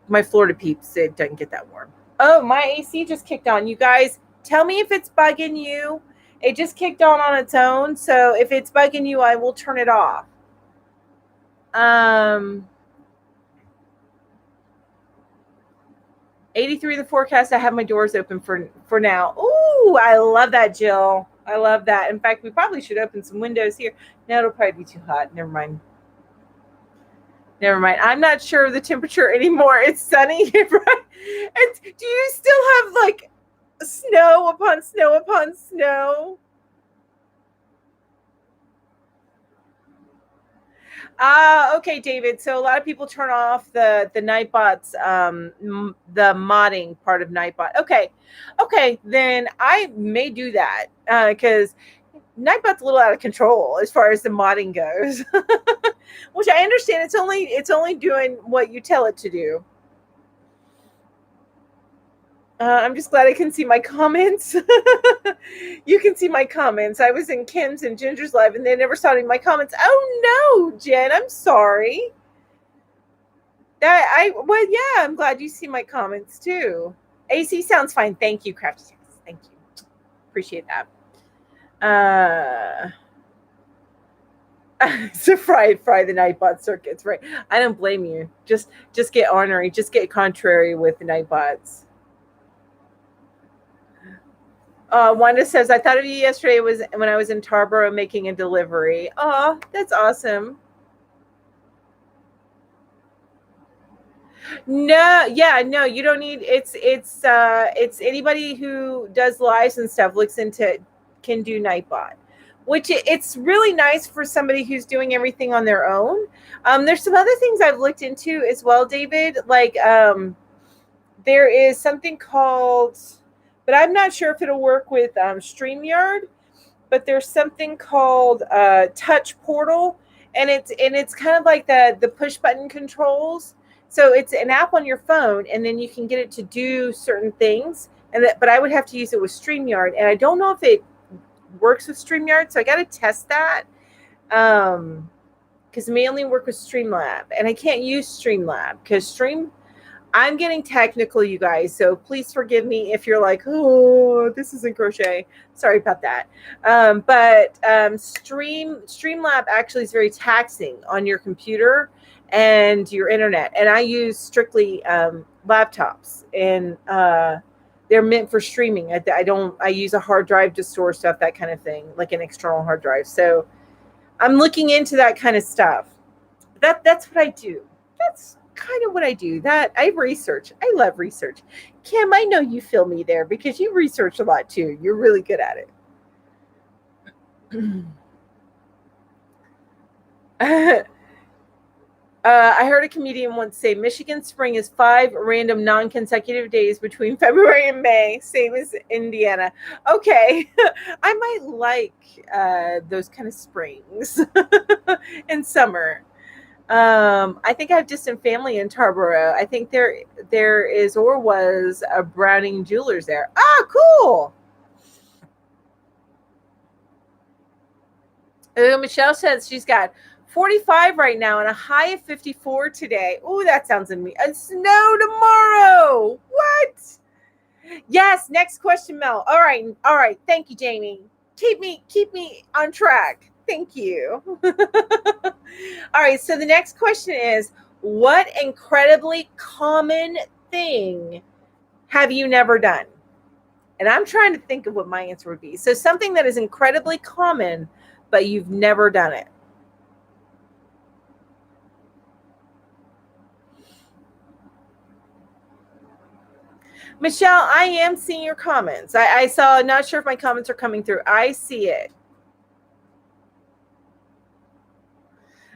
my Florida peeps, it doesn't get that warm. Oh, my AC just kicked on. You guys, tell me if it's bugging you. It just kicked on its own. So if it's bugging you, I will turn it off. 83 the forecast. I have my doors open for now. Ooh, I love that, Jill. I love that. In fact, we probably should open some windows here. No, it'll probably be too hot. Never mind. Never mind. I'm not sure of the temperature anymore. It's sunny. Right? And do you still have like snow upon snow upon snow? Okay, David. So a lot of people turn off the Nightbot's the modding part of Nightbot. Okay, then I may do that because Nightbot's a little out of control as far as the modding goes. Which I understand. It's only doing what you tell it to do. I'm just glad I can see my comments. You can see my comments. I was in Kim's and Ginger's live and they never saw any of my comments. Oh no, Jen, I'm sorry. Well, yeah, I'm glad you see my comments too. AC sounds fine. Thank you, Crafty. Thank you. Appreciate that. So fry the Nightbot circuits, right? I don't blame you. Just get ornery. Just get contrary with the Nightbots. Wanda says, I thought of you yesterday was when I was in Tarboro making a delivery. Oh, that's awesome. No, yeah, no, you don't need it's anybody who does lives and stuff can do Nightbot, which it's really nice for somebody who's doing everything on their own. There's some other things I've looked into as well, David. Like there is something called, but I'm not sure if it'll work with StreamYard, but there's something called Touch Portal, and it's kind of like the push button controls. So it's an app on your phone, and then you can get it to do certain things. But I would have to use it with StreamYard, and I don't know if it works with StreamYard, so I got to test that. Because it may only work with Streamlab, and I can't use Streamlab because I'm getting technical, you guys, so please forgive me if you're like, oh, this isn't Crochet. Sorry about that. But Streamlab actually is very taxing on your computer and your internet. And I use strictly laptops, and they're meant for streaming. I use a hard drive to store stuff, that kind of thing, like an external hard drive. So I'm looking into that kind of stuff. That's what I do. That's kind of what I do. That I research. I love research. Kim, I know you feel me there because you research a lot too. You're really good at it. I heard a comedian once say Michigan spring is 5 random non-consecutive days between February and May, same as Indiana. Okay, I might like those kind of springs and summer. I think I have distant family in Tarboro. I think there is or was a Browning Jewelers there. Ah, cool. Michelle says she's got 45 right now and a high of 54 today. Oh, that sounds amazing. And snow tomorrow. What? Yes. Next question, Mel. All right. Thank you, Jamie. Keep me on track. Thank you. All right. So the next question is, what incredibly common thing have you never done? And I'm trying to think of what my answer would be. So something that is incredibly common, but you've never done it. Michelle, I am seeing your comments. I saw, not sure if my comments are coming through. I see it.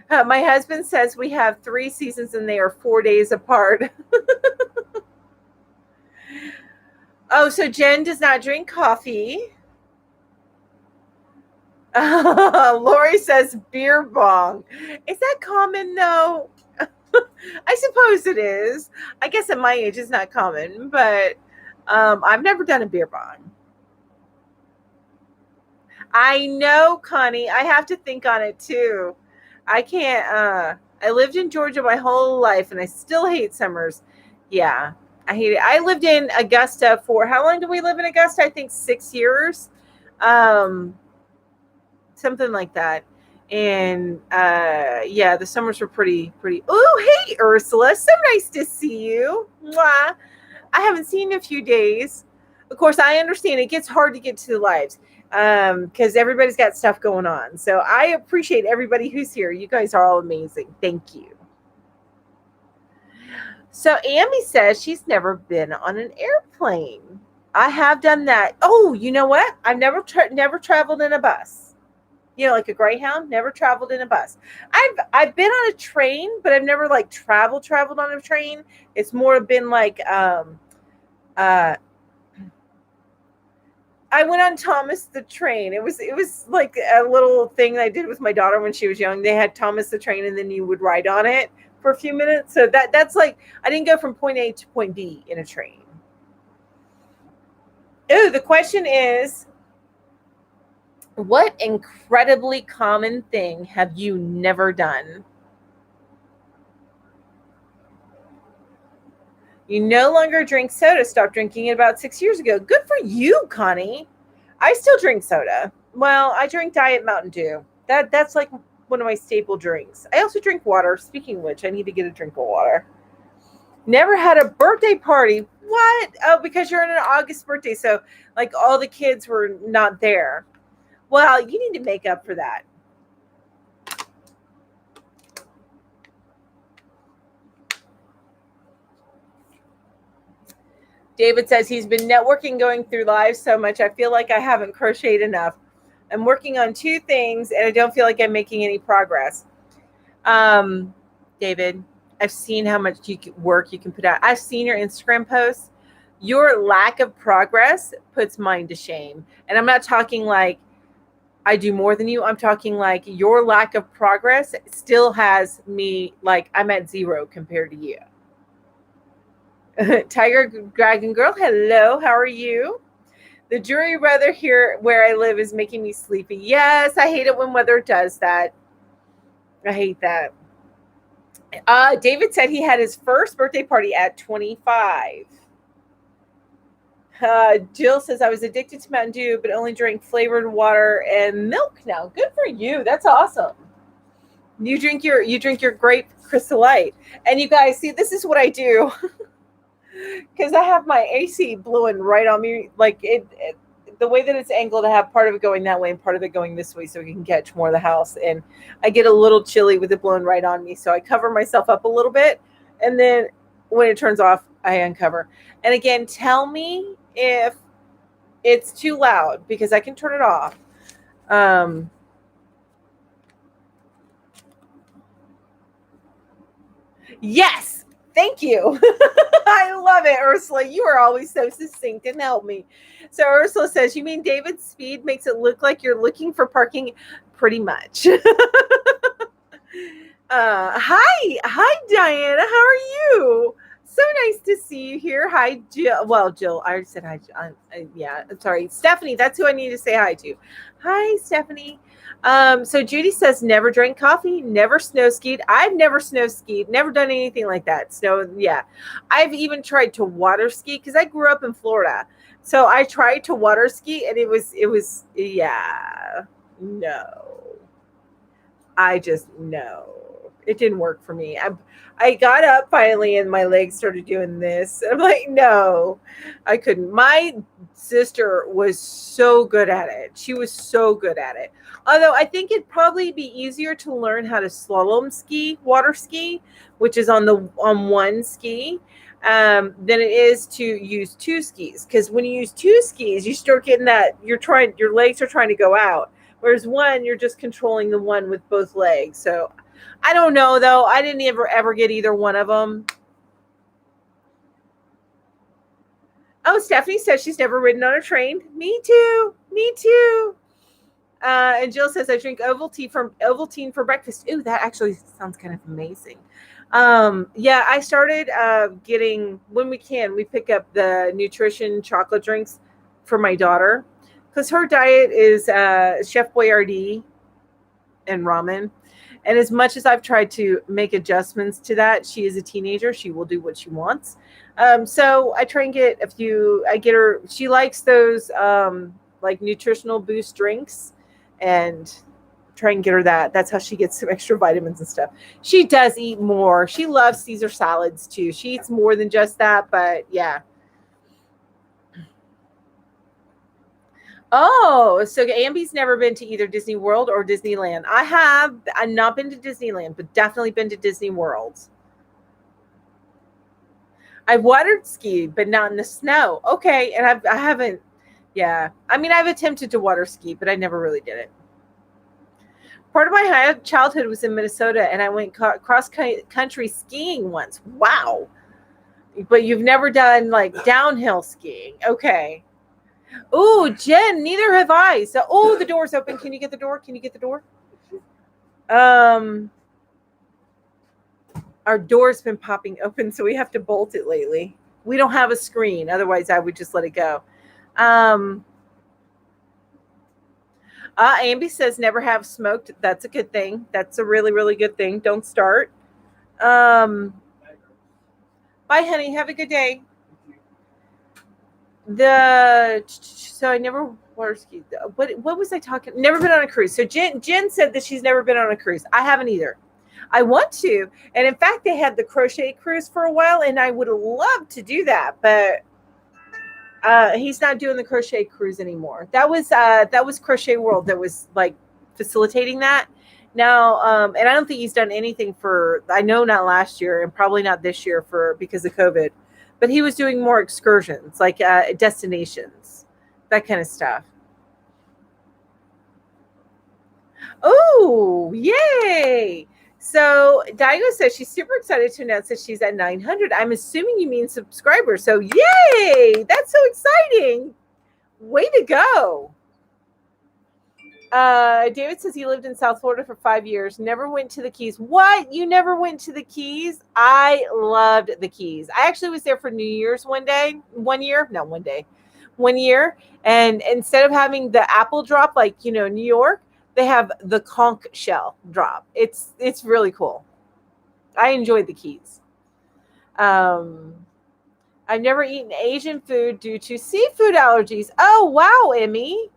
My husband says we have 3 seasons and they are 4 days apart. Oh, so Jen does not drink coffee. Lori says beer bong. Is that common though? I suppose it is. I guess at my age it's not common, but I've never done a beer bong. I know, Connie. I have to think on it too. I can't. I lived in Georgia my whole life, and I still hate summers. Yeah, I hate it. I lived in Augusta for, how long did we live in Augusta? I think 6 years. Something like that. And yeah, the summers were pretty. Oh, hey Ursula, so nice to see you. Mwah. I haven't seen you in a few days. Of course, I understand it gets hard to get to the lives because everybody's got stuff going on. So I appreciate everybody who's here. You guys are all amazing. Thank you. So Amy says she's never been on an airplane. I have done that. Oh, you know what? I've never traveled in a bus. You know, like a Greyhound. Never traveled in a bus. I've been on a train, but I've never like traveled on a train. It's more been like I went on Thomas the Train. It was like a little thing I did with my daughter when she was young. They had Thomas the Train, and then you would ride on it for a few minutes. So that's like I didn't go from point A to point B in a train. Oh, the question is, what incredibly common thing have you never done? You no longer drink soda. Stopped drinking it about 6 years ago. Good for you, Connie. I still drink soda. Well, I drink Diet Mountain Dew. That's like one of my staple drinks. I also drink water. Speaking of which, I need to get a drink of water. Never had a birthday party. What? Oh, because you're in an August birthday. So like all the kids were not there. Well, you need to make up for that. David says he's been networking going through lives so much. I feel like I haven't crocheted enough. I'm working on 2 things and I don't feel like I'm making any progress. David, I've seen how much work you can put out. I've seen your Instagram posts. Your lack of progress puts mine to shame. And I'm not talking like I do more than you. I'm talking like your lack of progress still has me like I'm at 0 compared to you. Tiger Dragon Girl, hello. How are you? The dreary weather here where I live is making me sleepy. Yes, I hate it when weather does that. I hate that. David said he had his first birthday party at 25. Jill says I was addicted to Mountain Dew, but only drank flavored water and milk now. Good for you. That's awesome. You drink your grape Crystal Light. And you guys see, this is what I do. Because I have my AC blowing right on me. Like the way that it's angled, I have part of it going that way and part of it going this way so we can catch more of the house. And I get a little chilly with it blowing right on me. So I cover myself up a little bit. And then when it turns off, I uncover. And again, tell me if it's too loud because I can turn it off. Yes. Thank you. I love it, Ursula. You are always so succinct and help me. So Ursula says, you mean David's speed makes it look like you're looking for parking? Pretty much. Hi, Diana. How are you? So nice to see you here. Hi, Jill. Well, Jill, I already said hi. Yeah, I'm sorry. Stephanie, that's who I need to say hi to. Hi, Stephanie. So Judy says never drank coffee, never snow skied. I've never snow skied, never done anything like that. Snow, yeah. I've even tried to water ski because I grew up in Florida. So I tried to water ski and it was yeah. No. It didn't work for me. I got up finally and my legs started doing this. I'm like, no, I couldn't. My sister was so good at it. She was so good at it. Although I think it'd probably be easier to learn how to slalom ski, water ski, which is on one ski, than it is to use 2 skis. Because when you use 2 skis, you start getting that your legs are trying to go out. Whereas one, you're just controlling the one with both legs. So I don't know though. I didn't ever get either one of them. Oh, Stephanie says she's never ridden on a train. Me too. And Jill says I drink Ovaltine for breakfast. Ooh, that actually sounds kind of amazing. Yeah, I started getting, when we pick up the nutrition chocolate drinks for my daughter because her diet is Chef Boyardee and ramen. And as much as I've tried to make adjustments to that, she is a teenager. She will do what she wants. So I try and get she likes those like nutritional boost drinks, and try and get her that. That's how she gets some extra vitamins and stuff. She does eat more. She loves Caesar salads too. She eats more than just that, but yeah. Oh, so Ambi's never been to either Disney World or Disneyland. I have. I've not been to Disneyland, but definitely been to Disney World. I've water skied, but not in the snow. Okay, and I haven't. Yeah, I mean, I've attempted to water ski, but I never really did it. Part of my childhood was in Minnesota, and I went cross country skiing once. Wow, but you've never done like downhill skiing. Okay. Oh, Jen, neither have I. So, oh, the door's open. Can you get the door? Can you get the door? Our door's been popping open, so we have to bolt it lately. We don't have a screen. Otherwise, I would just let it go. Ambi says never have smoked. That's a good thing. That's a really, really good thing. Don't start. Bye, honey. Have a good day. So I never water skied. What was I talking? Never been on a cruise. So Jen said that she's never been on a cruise. I haven't either. I want to, and in fact, they had the Crochet cruise for a while, and I would have loved to do that, but he's not doing the Crochet cruise anymore. That was Crochet World that was like facilitating that. Now, and I don't think he's done anything for. I know not last year, and probably not this year because of COVID. But he was doing more excursions, like destinations, that kind of stuff. Oh, yay! So Daigo says she's super excited to announce that she's at 900. I'm assuming you mean subscribers. So yay! That's so exciting. Way to go. David says he lived in South Florida for 5 years. Never went to the Keys. What? You never went to the Keys? I loved the Keys. I actually was there for New Year's one year. And instead of having the apple drop, like, New York, they have the conch shell drop. It's really cool. I enjoyed the Keys. I've never eaten Asian food due to seafood allergies. Oh, wow, Emmy.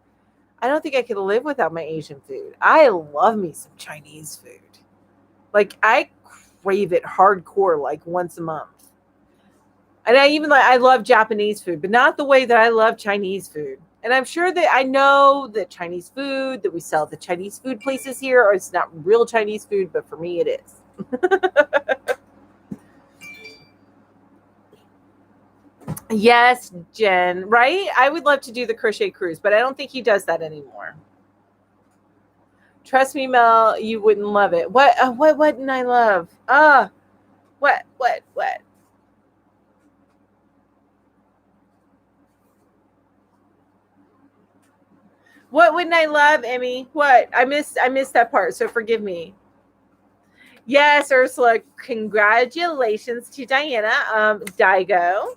I don't think I could live without my Asian food. I love me some Chinese food. Like, I crave it hardcore, like once a month. And I love Japanese food, but not the way that I love Chinese food. And I'm sure that I know that Chinese food that we sell at the Chinese food places here, it's not real Chinese food, but for me it is. Yes, Jen, right? I would love to do the Crochet cruise, but I don't think he does that anymore. Trust me, Mel, you wouldn't love it. What wouldn't I love? What? What wouldn't I love, Emmy? What? I missed that part, so forgive me. Yes, Ursula, congratulations to Diana. Daigo.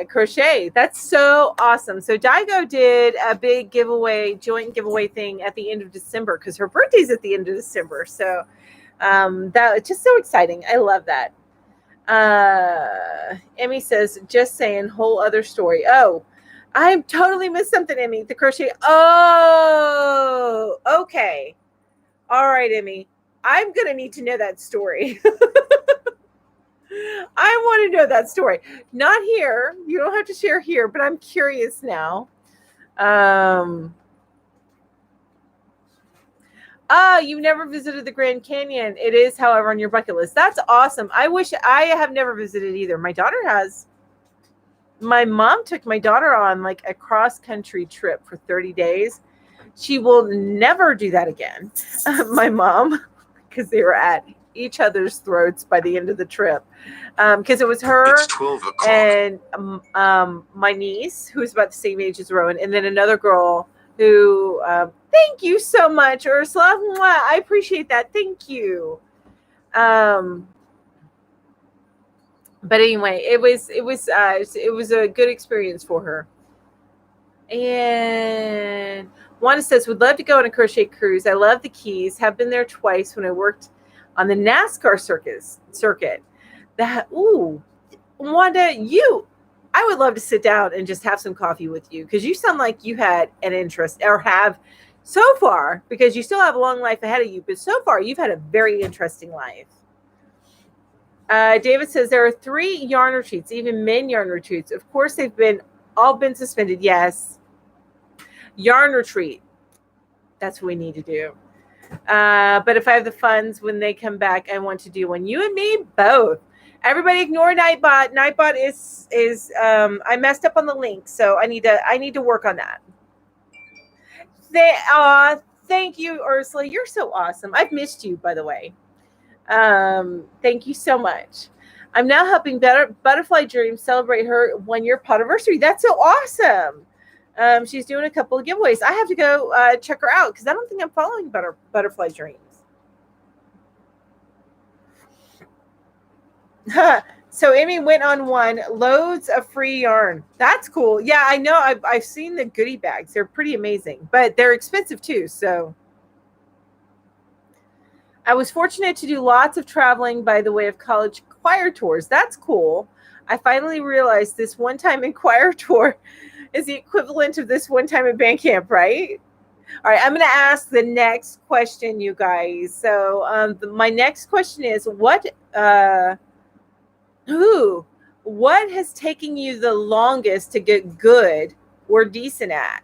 Crochet. That's so awesome. So Daigo did a big joint giveaway thing at the end of December because her birthday's at the end of December. So that was just so exciting. I love that. Emmy says, just saying, whole other story. Oh, I totally missed something, Emmy. The crochet. Oh, okay. All right, Emmy. I'm going to need to know that story. I want to know that story. Not here. You don't have to share here, but I'm curious now. You've never visited the Grand Canyon. It is, however, on your bucket list. That's awesome. I have never visited either. My daughter has. My mom took my daughter on like a cross-country trip for 30 days. She will never do that again. My mom, because they were at each other's throats by the end of the trip. Because it was her and my niece, who's about the same age as Rowan, and then another girl who, thank you so much, Ursula. I appreciate that. Thank you. But anyway, it was a good experience for her. And Wanda says, would love to go on a crochet cruise. I love the Keys. Have been there twice when I worked on the NASCAR circuit. Wanda, I would love to sit down and just have some coffee with you because you sound like you had an interest or have so far, because you still have a long life ahead of you, but so far you've had a very interesting life. David says there are 3 yarn retreats, even men yarn retreats. Of course, they've all been suspended. Yes. Yarn retreat. That's what we need to do. But if I have the funds when they come back, I want to do one. You and me both. Everybody ignore Nightbot. Nightbot is I messed up on the link, so I need to work on that. Thank you, Ursula. You're so awesome. I've missed you, by the way. Thank you so much. I'm now helping Butterfly Dreams celebrate her 1-year anniversary. That's so awesome. She's doing a couple of giveaways. I have to go check her out because I don't think I'm following Butterfly Dreams. So Amy went on one. Loads of free yarn. That's cool. Yeah, I know. I've seen the goodie bags. They're pretty amazing, but they're expensive too. So I was fortunate to do lots of traveling by the way of college choir tours. That's cool. I finally realized this one-time in choir tour is the equivalent of this one time at band camp, right? All right, I'm going to ask the next question, you guys. So my next question is, what has taken you the longest to get good or decent at?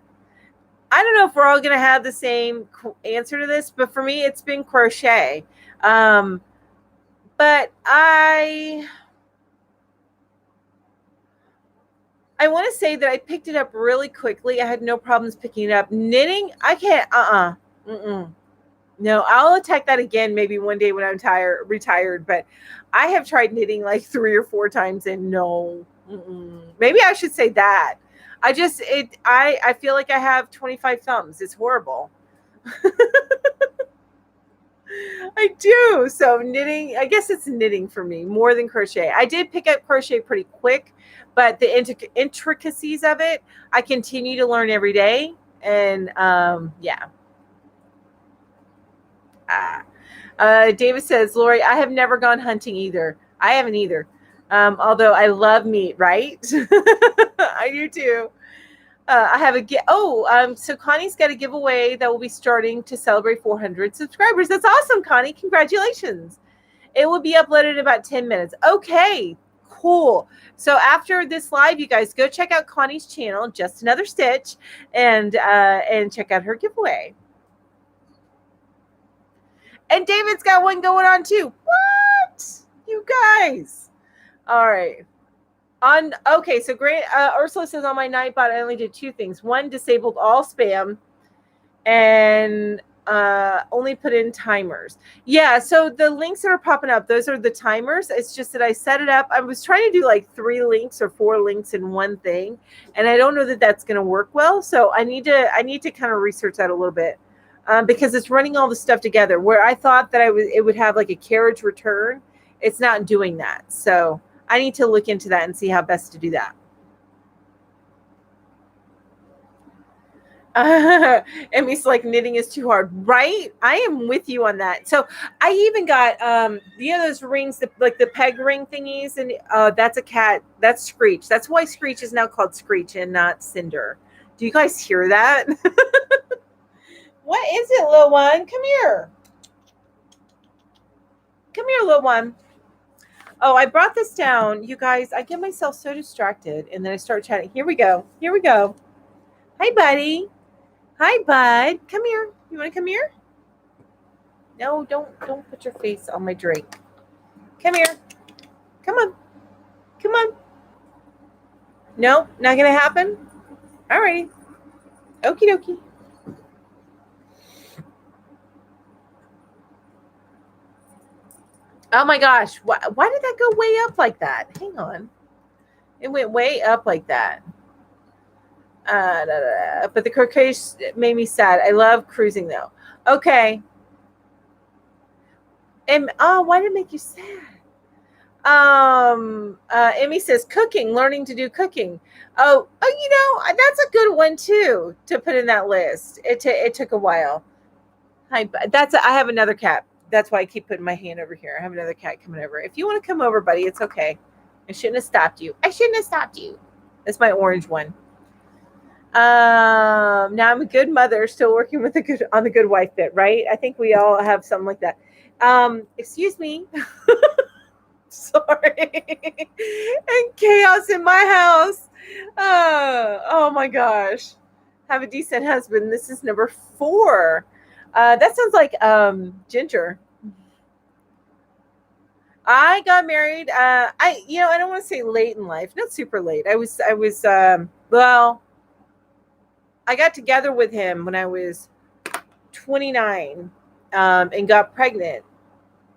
I don't know if we're all going to have the same answer to this, but for me, it's been crochet. But I want to say that I picked it up really quickly. I had no problems picking it up. Knitting, I can't. No, I'll attack that again maybe one day when I'm retired. But I have tried knitting like 3 or 4 times, and no. Maybe I should say that. I feel like I have 25 thumbs. It's horrible. I do. So knitting, I guess it's knitting for me more than crochet. I did pick up crochet pretty quick, but the intricacies of it, I continue to learn every day. And yeah. David says, Lori, I have never gone hunting either. I haven't either. Although I love meat, right? I do too. I have so Connie's got a giveaway that will be starting to celebrate 400 subscribers. That's awesome, Connie. Congratulations. It will be uploaded in about 10 minutes. Okay, cool. So after this live, you guys go check out Connie's channel, Just Another Stitch, and check out her giveaway. And David's got one going on too. What? You guys. All right. Okay, so great. Ursula says on my Nightbot, I only did 2 things. One, disabled all spam, and only put in timers. Yeah, so the links that are popping up, those are the timers. It's just that I set it up. I was trying to do like 3 links or 4 links in one thing, and I don't know that that's going to work well. So I need to kind of research that a little bit because it's running all the stuff together. Where I thought that it would have like a carriage return, it's not doing that. So I need to look into that and see how best to do that. Emmy's like, knitting is too hard, right? I am with you on that. So I even got those rings, like the peg ring thingies, and that's a cat. That's Screech. That's why Screech is now called Screech and not Cinder. Do you guys hear that? What is it, little one? Come here. Come here, little one. Oh, I brought this down. You guys, I get myself so distracted, and then I start chatting. Here we go. Here we go. Hi, buddy. Hi, bud. Come here. You want to come here? No, don't put your face on my drink. Come here. Come on. Come on. No, not going to happen? All righty. Okie dokie. Oh my gosh. Why did that go way up like that? Hang on. It went way up like that. But the crochet made me sad. I love cruising though. Okay. And why did it make you sad? Emmy says cooking, learning to do cooking. Oh, that's a good one too to put in that list. It took a while. I have another cat. That's why I keep putting my hand over here. I have another cat coming over. If you want to come over, buddy, it's okay. I shouldn't have stopped you. I shouldn't have stopped you. That's my orange one. Now I'm a good mother, still working with on the good wife bit, right? I think we all have something like that. Excuse me. Sorry. And chaos in my house. Oh my gosh. Have a decent husband. This is number 4. That sounds like Ginger. I got married. I don't want to say late in life, not super late. I was well, I got together with him when I was 29, and got pregnant,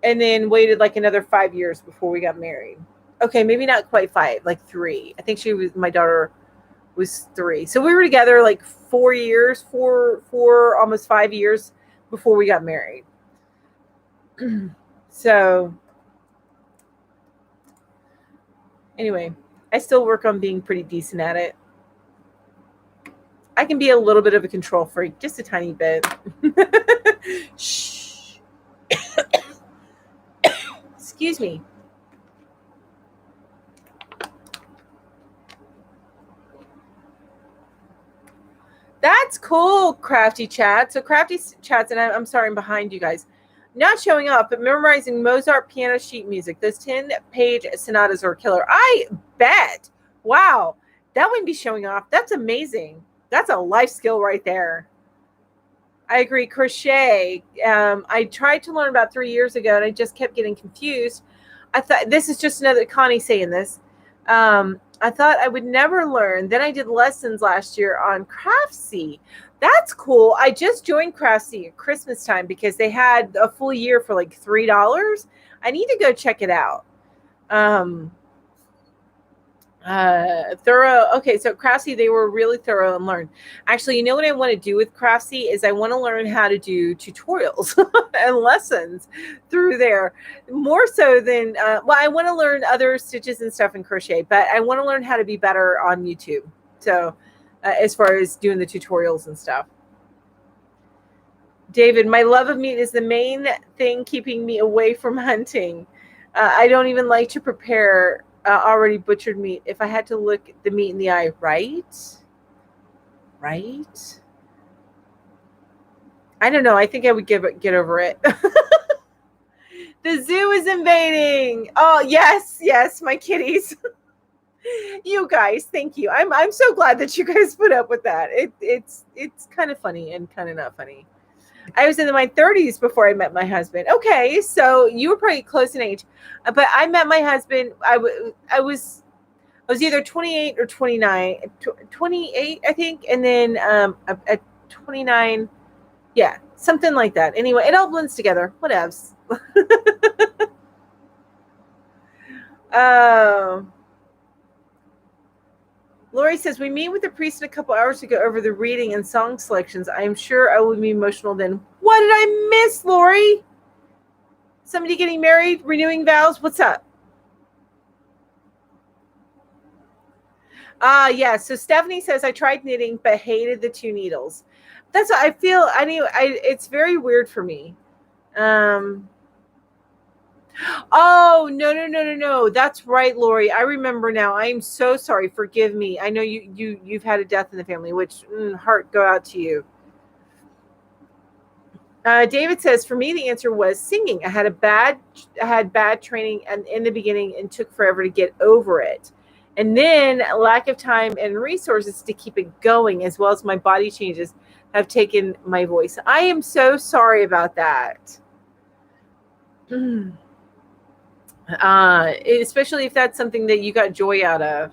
and then waited like another 5 years before we got married. Okay, maybe not quite 5, like 3. I think my daughter was 3. So we were together like 4 years, almost 5 years before we got married. So anyway, I still work on being pretty decent at it. I can be a little bit of a control freak, just a tiny bit. Shh. Excuse me. That's cool, Crafty Chat. So Crafty Chats, and I'm sorry I'm behind you guys. Not showing up, but memorizing Mozart piano sheet music. Those 10-page sonatas are killer. I bet. Wow. That wouldn't be showing off. That's amazing. That's a life skill right there. I agree. Crochet. I tried to learn about 3 years ago, and I just kept getting confused. I thought, this is just another Connie saying this. I thought I would never learn. Then I did lessons last year on Craftsy. That's cool. I just joined Craftsy at Christmas time because they had a full year for like $3. I need to go check it out. Thorough. Okay, so Craftsy, they were really thorough and learned. Actually, you know what I want to do with Craftsy is I want to learn how to do tutorials and lessons through there, more so than I want to learn other stitches and stuff in crochet, but I want to learn how to be better on YouTube. So as far as doing the tutorials and stuff. David, my love of meat is the main thing keeping me away from hunting. I don't even like to prepare already butchered meat. If I had to look the meat in the eye, right? I don't know. I think I would get over it. The zoo is invading. Oh, yes, my kitties. You guys, thank you. I'm so glad that you guys put up with that. It's kind of funny and kind of not funny. I was in my 30s before I met my husband. Okay, so you were pretty close in age, but I met my husband. I was either 28 or 29, 28, I think, and then at 29, yeah, something like that. Anyway, it all blends together. Whatevs. Lori says, we meet with the priest in a couple hours to go over the reading and song selections. I am sure I will be emotional then. What did I miss, Lori? Somebody getting married, renewing vows? What's up? Yeah. So Stephanie says, I tried knitting, but hated the 2 needles. That's what I feel. It's very weird for me. Oh, no. That's right, Lori. I remember now. I am so sorry. Forgive me. I know you've had a death in the family, which heart go out to you. David says, for me, the answer was singing. I had bad training and in the beginning and took forever to get over it. And then lack of time and resources to keep it going, as well as my body changes have taken my voice. I am so sorry about that. Especially if that's something that you got joy out of.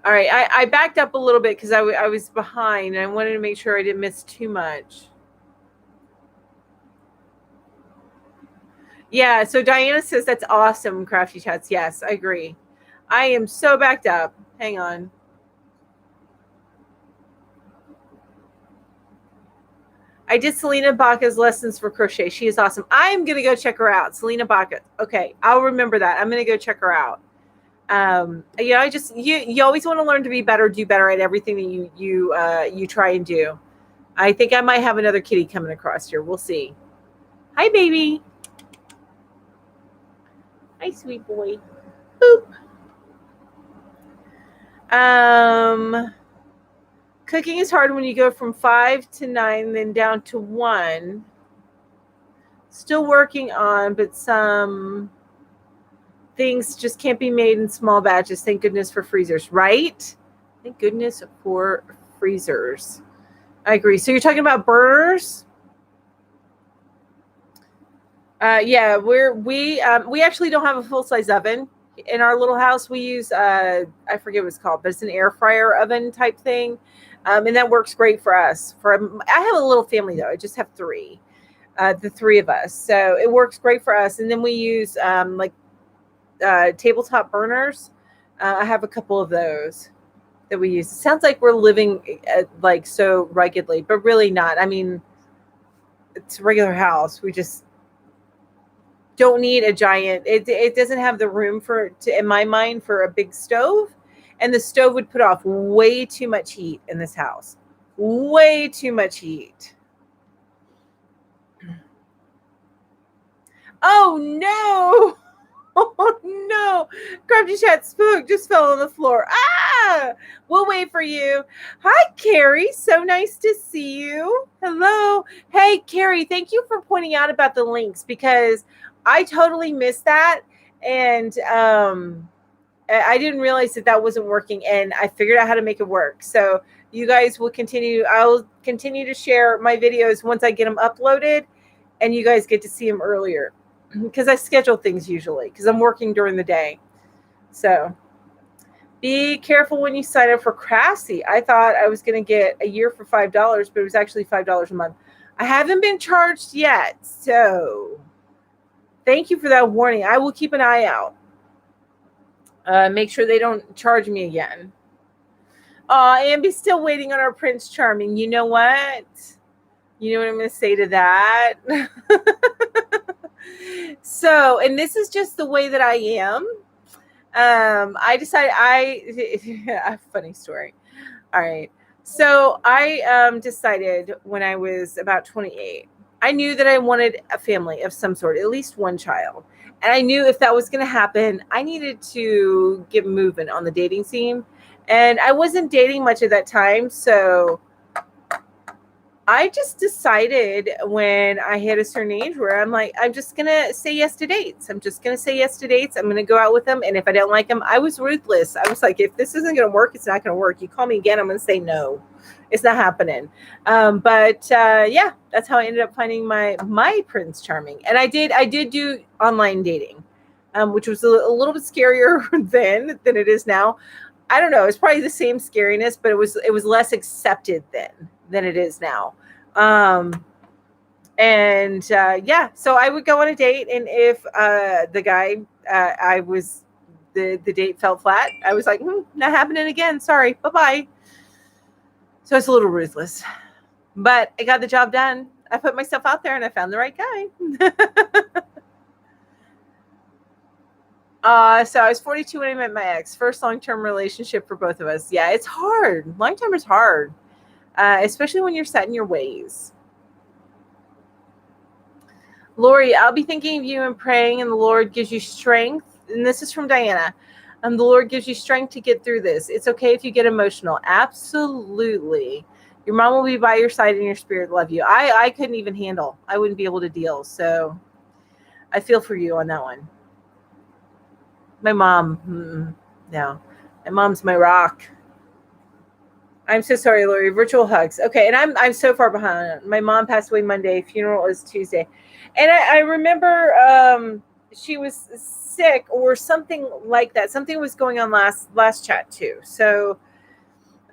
All right, I backed up a little bit because I was behind and I wanted to make sure I didn't miss too much. Yeah, so Diana says that's awesome, Crafty Chats. Yes, I agree. I am so backed up. Hang on. I did Selena Baca's lessons for crochet. She is awesome. I'm going to go check her out. Selena Baca. Okay, I'll remember that. I'm going to go check her out. I just you always want to learn to be better, do better at everything that you try and do. I think I might have another kitty coming across here. We'll see. Hi, baby. Hi, sweet boy. Boop. Cooking is hard when you go from 5 to 9, then down to 1. Still working on, but some things just can't be made in small batches. Thank goodness for freezers, right? Thank goodness for freezers. I agree. So you're talking about burners? Yeah, we actually don't have a full-size oven in our little house. We use I forget what it's called, but it's an air fryer oven type thing, and that works great for us. I have a little family though. I just have 3, the 3 of us, so it works great for us. And then we use tabletop burners. I have a couple of those that we use. It sounds like we're living like so ruggedly, but really not. I mean, it's a regular house. We just don't need a giant. It doesn't have the room in my mind, for a big stove, and the stove would put off way too much heat in this house. Way too much heat. Oh no! Oh no! Crafty Chat Spook just fell on the floor. Ah! We'll wait for you. Hi, Carrie. So nice to see you. Hello. Hey, Carrie, thank you for pointing out about the links, because I totally missed that. And I didn't realize that wasn't working, and I figured out how to make it work. So you guys will I'll continue to share my videos once I get them uploaded, and you guys get to see them earlier, because I schedule things usually because I'm working during the day. So be careful when you sign up for Craftsy. I thought I was going to get a year for $5, but it was actually $5 a month. I haven't been charged yet, so thank you for that warning. I will keep an eye out. Make sure they don't charge me again. Amby's still waiting on our Prince Charming. You know what? You know what I'm going to say to that? So, and this is just the way that I am. I decided a funny story. All right. So I decided when I was about 28, I knew that I wanted a family of some sort, at least one child. And I knew if that was going to happen, I needed to get moving on the dating scene. And I wasn't dating much at that time. So I just decided when I hit a certain age where I'm like, I'm just going to say yes to dates. I'm just going to say yes to dates. I'm going to go out with them. And if I don't like them, I was ruthless. I was like, if this isn't going to work, it's not going to work. You call me again, I'm going to say no. It's not happening. Yeah, that's how I ended up finding my Prince Charming. And I did do online dating, which was a little bit scarier then than it is now. I don't know. It's probably the same scariness, but it was less accepted then than it is now. Yeah, so I would go on a date, and if the guy the date fell flat, I was like, not happening again. Sorry, bye-bye. So it's a little ruthless, but I got the job done. I put myself out there and I found the right guy. So I was 42 when I met my ex. First long-term relationship for both of us. Yeah, it's hard. Long-term is hard, especially when you're set in your ways. Lori, I'll be thinking of you and praying, and the Lord gives you strength. And this is from Diana. The Lord gives you strength to get through this. It's okay if you get emotional. Absolutely. Your mom will be by your side, and your spirit love you. I couldn't even handle. I wouldn't be able to deal. So I feel for you on that one. My mom, no. My mom's my rock. I'm so sorry, Lori. Virtual hugs. Okay, and I'm so far behind. My mom passed away Monday. Funeral is Tuesday. And I remember she was sick or something like that. Something was going on last chat too. So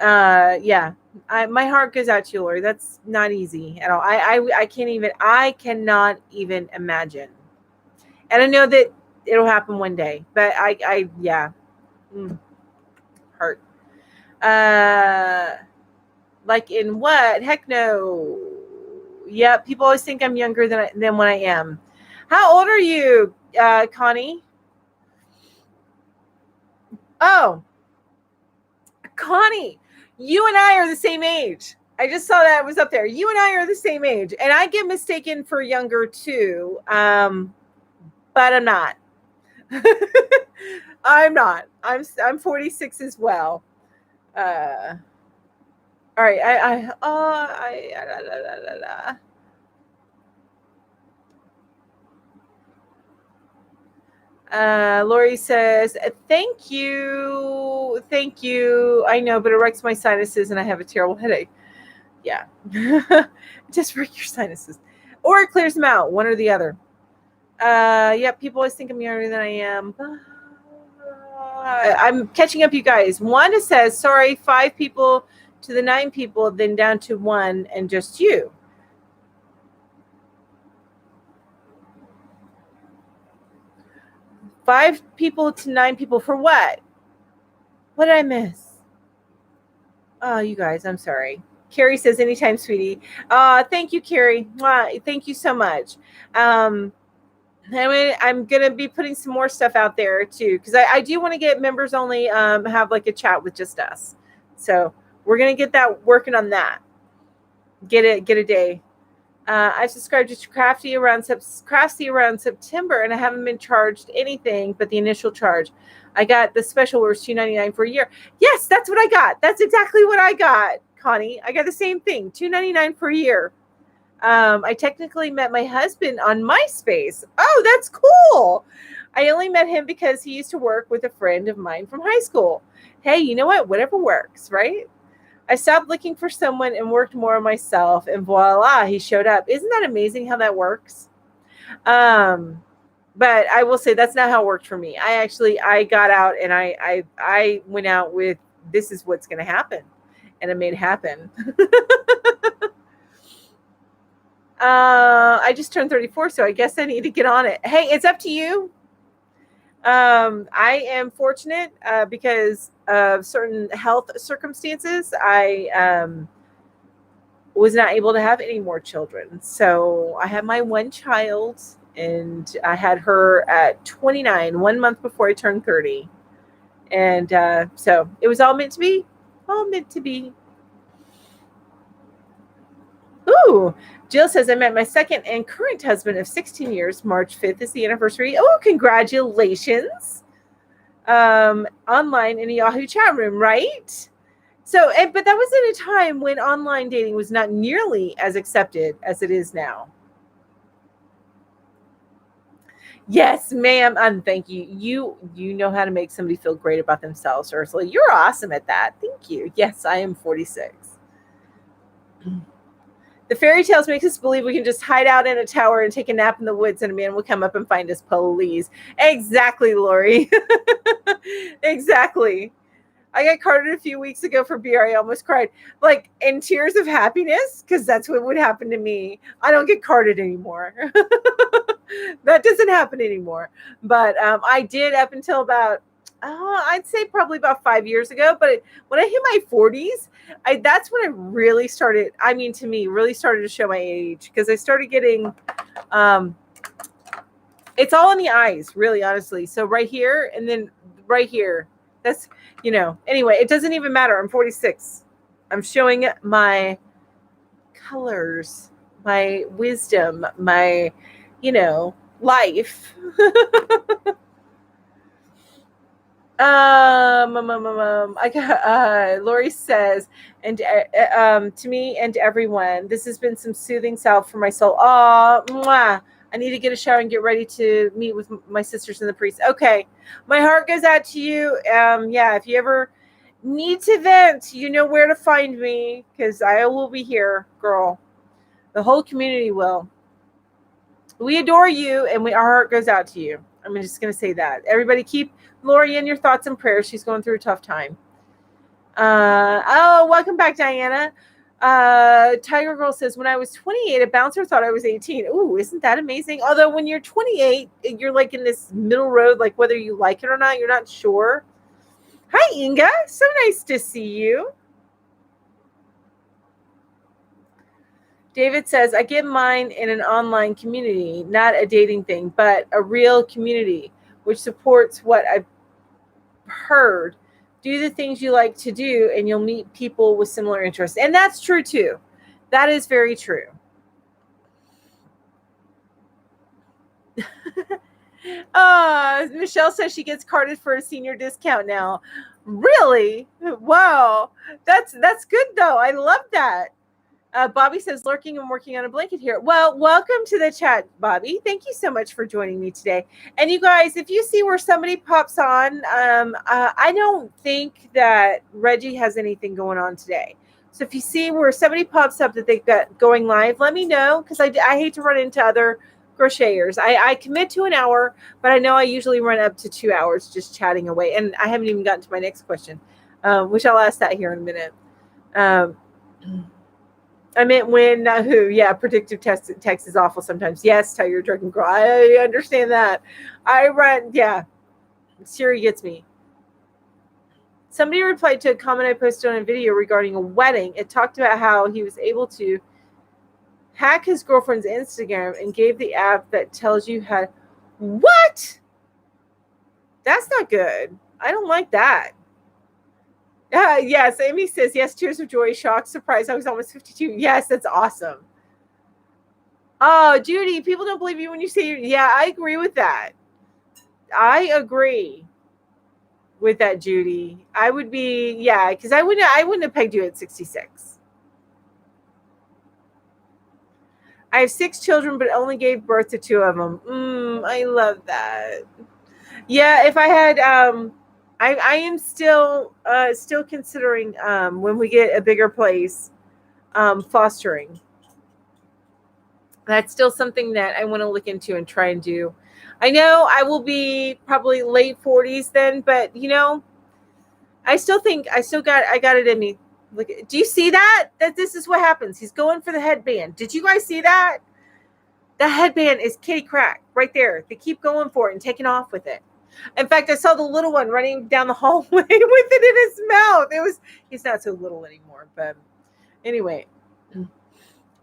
yeah, my heart goes out to you, Lori. That's not easy at all. I cannot even imagine. And I know that it'll happen one day, but yeah. Heart. Like in what? Heck no. Yeah, people always think I'm younger than when I am. How old are you, Connie? Oh, Connie, you and I are the same age. I just saw that it was up there. You and I are the same age, and I get mistaken for younger too, but I'm not. I'm not. I'm 46 as well. All right. La, la, la, la. Lori says, thank you. Thank you. I know, but it wrecks my sinuses and I have a terrible headache. Yeah. Just wreck your sinuses. Or it clears them out, one or the other. Yeah, people always think I'm younger than I am. I'm catching up, you guys. Wanda says, sorry, 5 people to the 9 people, then down to 1 and just you. Five people to 9 people for what? What did I miss? Oh, you guys, I'm sorry. Carrie says, anytime, sweetie. Thank you, Carrie. Thank you so much. I'm going to be putting some more stuff out there, too, because I do want to get members only have like a chat with just us. So we're going to get that working on that. Get a day. I subscribed to Crafty around September, and I haven't been charged anything but the initial charge. I got the special where it's $2.99 for a year. Yes, that's what I got. That's exactly what I got, Connie. I got the same thing, $2.99 for a year. I technically met my husband on MySpace. Oh, that's cool. I only met him because he used to work with a friend of mine from high school. Hey, you know what? Whatever works, right? I stopped looking for someone and worked more on myself, and voila, he showed up. Isn't that amazing how that works? But I will say that's not how it worked for me. I got out and I went out with, this is what's going to happen, and it made it happen. I just turned 34, so I guess I need to get on it. Hey, it's up to you. I am fortunate because of certain health circumstances. I was not able to have any more children. So I had my one child, and I had her at 29, 1 month before I turned 30. And so it was all meant to be. All meant to be. Ooh, Jill says, I met my second and current husband of 16 years. March 5th is the anniversary. Oh, congratulations. Online in a Yahoo chat room, right? So, but that was at a time when online dating was not nearly as accepted as it is now. Yes, ma'am. Thank you. You know how to make somebody feel great about themselves, Ursula. You're awesome at that. Thank you. Yes, I am 46. The fairy tales makes us believe we can just hide out in a tower and take a nap in the woods and a man will come up and find us, police. Exactly, Lori. Exactly. I got carded a few weeks ago for beer. I almost cried, like in tears of happiness, because that's what would happen to me. I don't get carded anymore. That doesn't happen anymore. But I did up until about, I'd say probably about 5 years ago. But when I hit my 40s, that's when I really started, to me, really started to show my age, because I started getting, it's all in the eyes, really, honestly. So right here and then right here, that's, anyway, it doesn't even matter. I'm 46. I'm showing my colors, my wisdom, my, life. I got Lori says, and to me and to everyone, this has been some soothing salve for my soul. Oh, mwah. I need to get a shower and get ready to meet with my sisters and the priest. Okay, my heart goes out to you. Yeah, if you ever need to vent, you know where to find me, because I will be here, girl. The whole community will. We adore you, and our heart goes out to you. I'm just going to say that. Everybody keep Lori in your thoughts and prayers. She's going through a tough time. Welcome back, Diana. Tiger Girl says, when I was 28, a bouncer thought I was 18. Ooh, isn't that amazing? Although when you're 28, you're like in this middle road, like whether you like it or not, you're not sure. Hi, Inga. So nice to see you. David says, I get mine in an online community, not a dating thing, but a real community, which supports what I've heard. Do the things you like to do, and you'll meet people with similar interests. And that's true, too. That is very true. Michelle says she gets carded for a senior discount now. Really? Wow. That's good though. I love that. Bobby says, lurking and working on a blanket here. Well, welcome to the chat, Bobby. Thank you so much for joining me today. And you guys, if you see where somebody pops on, I don't think that Reggie has anything going on today. So if you see where somebody pops up that they've got going live, let me know, because I hate to run into other crocheters. I commit to an hour, but I know I usually run up to 2 hours just chatting away. And I haven't even gotten to my next question, which I'll ask that here in a minute. I meant when who? Yeah, predictive text is awful sometimes. Yes, tell your dragon girl. I understand that. I run. Yeah, Siri gets me. Somebody replied to a comment I posted on a video regarding a wedding. It talked about how he was able to hack his girlfriend's Instagram and gave the app that tells you how. What? That's not good. I don't like that. Yes, Amy says, yes, tears of joy, shock, surprise. I was almost 52. Yes, that's awesome. Oh, Judy, people don't believe you when you say, yeah, I agree with that. I agree with that, Judy. I would be, yeah, because I wouldn't have pegged you at 66. I have 6 children, but only gave birth to 2 of them. I love that. Yeah, if I had, I am still considering when we get a bigger place, fostering. That's still something that I want to look into and try and do. I know I will be probably late 40s then, but you know, I got it in me. Look, do you see that? That this is what happens. He's going for the headband. Did you guys see that? The headband is kitty crack right there. They keep going for it and taking off with it. In fact, I saw the little one running down the hallway with it in his mouth. He's not so little anymore, but anyway.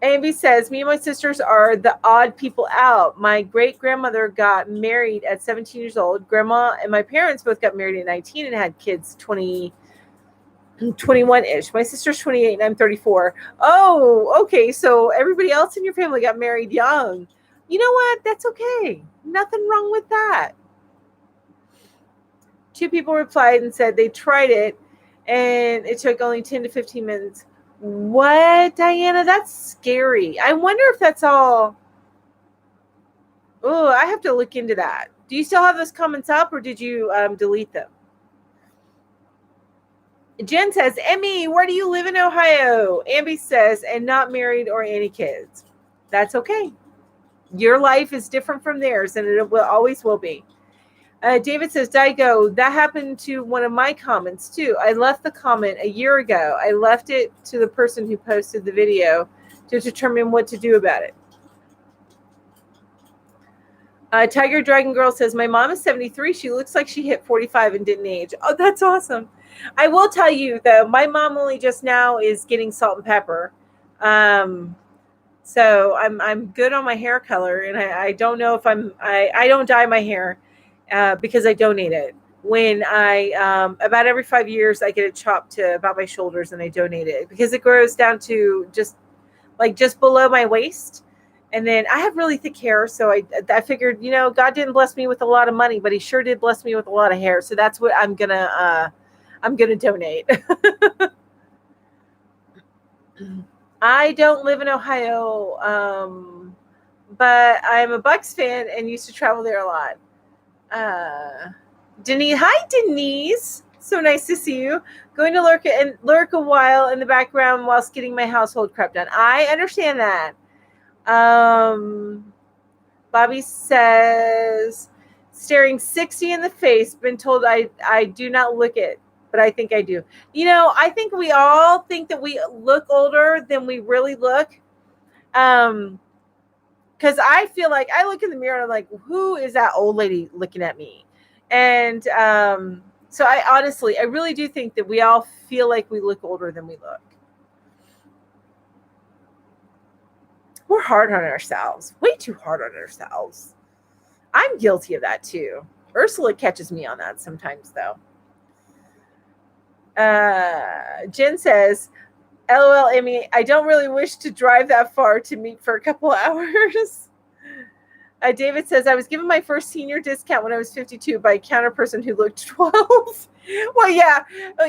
Amy says, me and my sisters are the odd people out. My great-grandmother got married at 17 years old. Grandma and my parents both got married at 19 and had kids 21-ish. My sister's 28 and I'm 34. Oh, okay. So everybody else in your family got married young. You know what? That's okay. Nothing wrong with that. 2 people replied and said they tried it and it took only 10 to 15 minutes. What, Diana? That's scary. I wonder if that's all. Oh, I have to look into that. Do you still have those comments up or did you delete them? Jen says, Emmy, where do you live in Ohio? Amby says, and not married or any kids. That's okay. Your life is different from theirs and it always will be. David says, Daigo, that happened to one of my comments too. I left the comment a year ago. I left it to the person who posted the video to determine what to do about it. Tiger Dragon Girl says, my mom is 73. She looks like she hit 45 and didn't age. Oh, that's awesome. I will tell you, though, my mom only just now is getting salt and pepper. So I'm good on my hair color, and I don't know if I don't dye my hair because I donate it. When I about every 5 years I get it chopped to about my shoulders and I donate it because it grows down to just below my waist. And then I have really thick hair, so I figured, you know, God didn't bless me with a lot of money, but He sure did bless me with a lot of hair. So that's what I'm gonna donate. I don't live in Ohio, but I'm a Bucks fan and used to travel there a lot. Denise, hi Denise, so nice to see you. Going to lurk a while in the background whilst getting my household crap done. I understand that. Bobby says, staring 60 in the face, been told I do not look it, but I think I do. You know, I think we all think that we look older than we really look. Because I feel like I look in the mirror and I'm like, who is that old lady looking at me? And so I really do think that we all feel like we look older than we look. We're hard on ourselves, way too hard on ourselves. I'm guilty of that too. Ursula catches me on that sometimes though. Jen says, LOL, Amy, I don't really wish to drive that far to meet for a couple hours. David says, I was given my first senior discount when I was 52 by a counter person who looked 12. Well, yeah.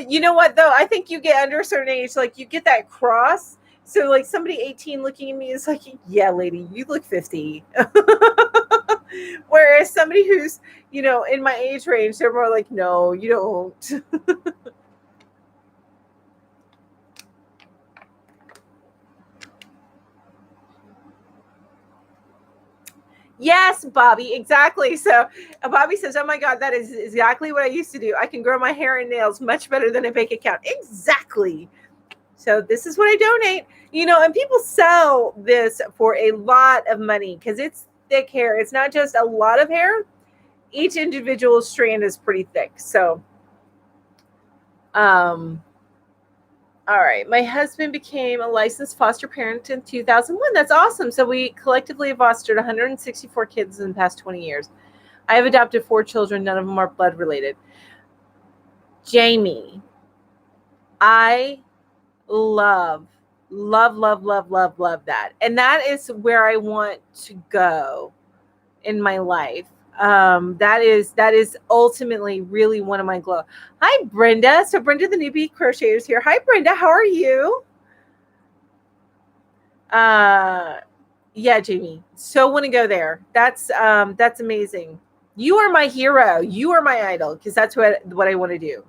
You know what, though? I think you get under a certain age, like you get that cross. So, like, somebody 18 looking at me is like, yeah, lady, you look 50. Whereas somebody who's, in my age range, they're more like, no, you don't. Yes, Bobby, exactly. So Bobby says, oh my God, that is exactly what I used to do. I can grow my hair and nails much better than a bank account. Exactly. So this is what I donate, and people sell this for a lot of money because it's thick hair. It's not just a lot of hair. Each individual strand is pretty thick. So, all right. My husband became a licensed foster parent in 2001. That's awesome. So we collectively have fostered 164 kids in the past 20 years. I have adopted 4 children. None of them are blood related. Jamie, I love that. And that is where I want to go in my life. That is ultimately really one of my goals. Hi, Brenda. So Brenda, the newbie crocheter, is here. Hi, Brenda. How are you? Yeah, Jamie. So want to go there. That's amazing. You are my hero. You are my idol because that's what I want to do.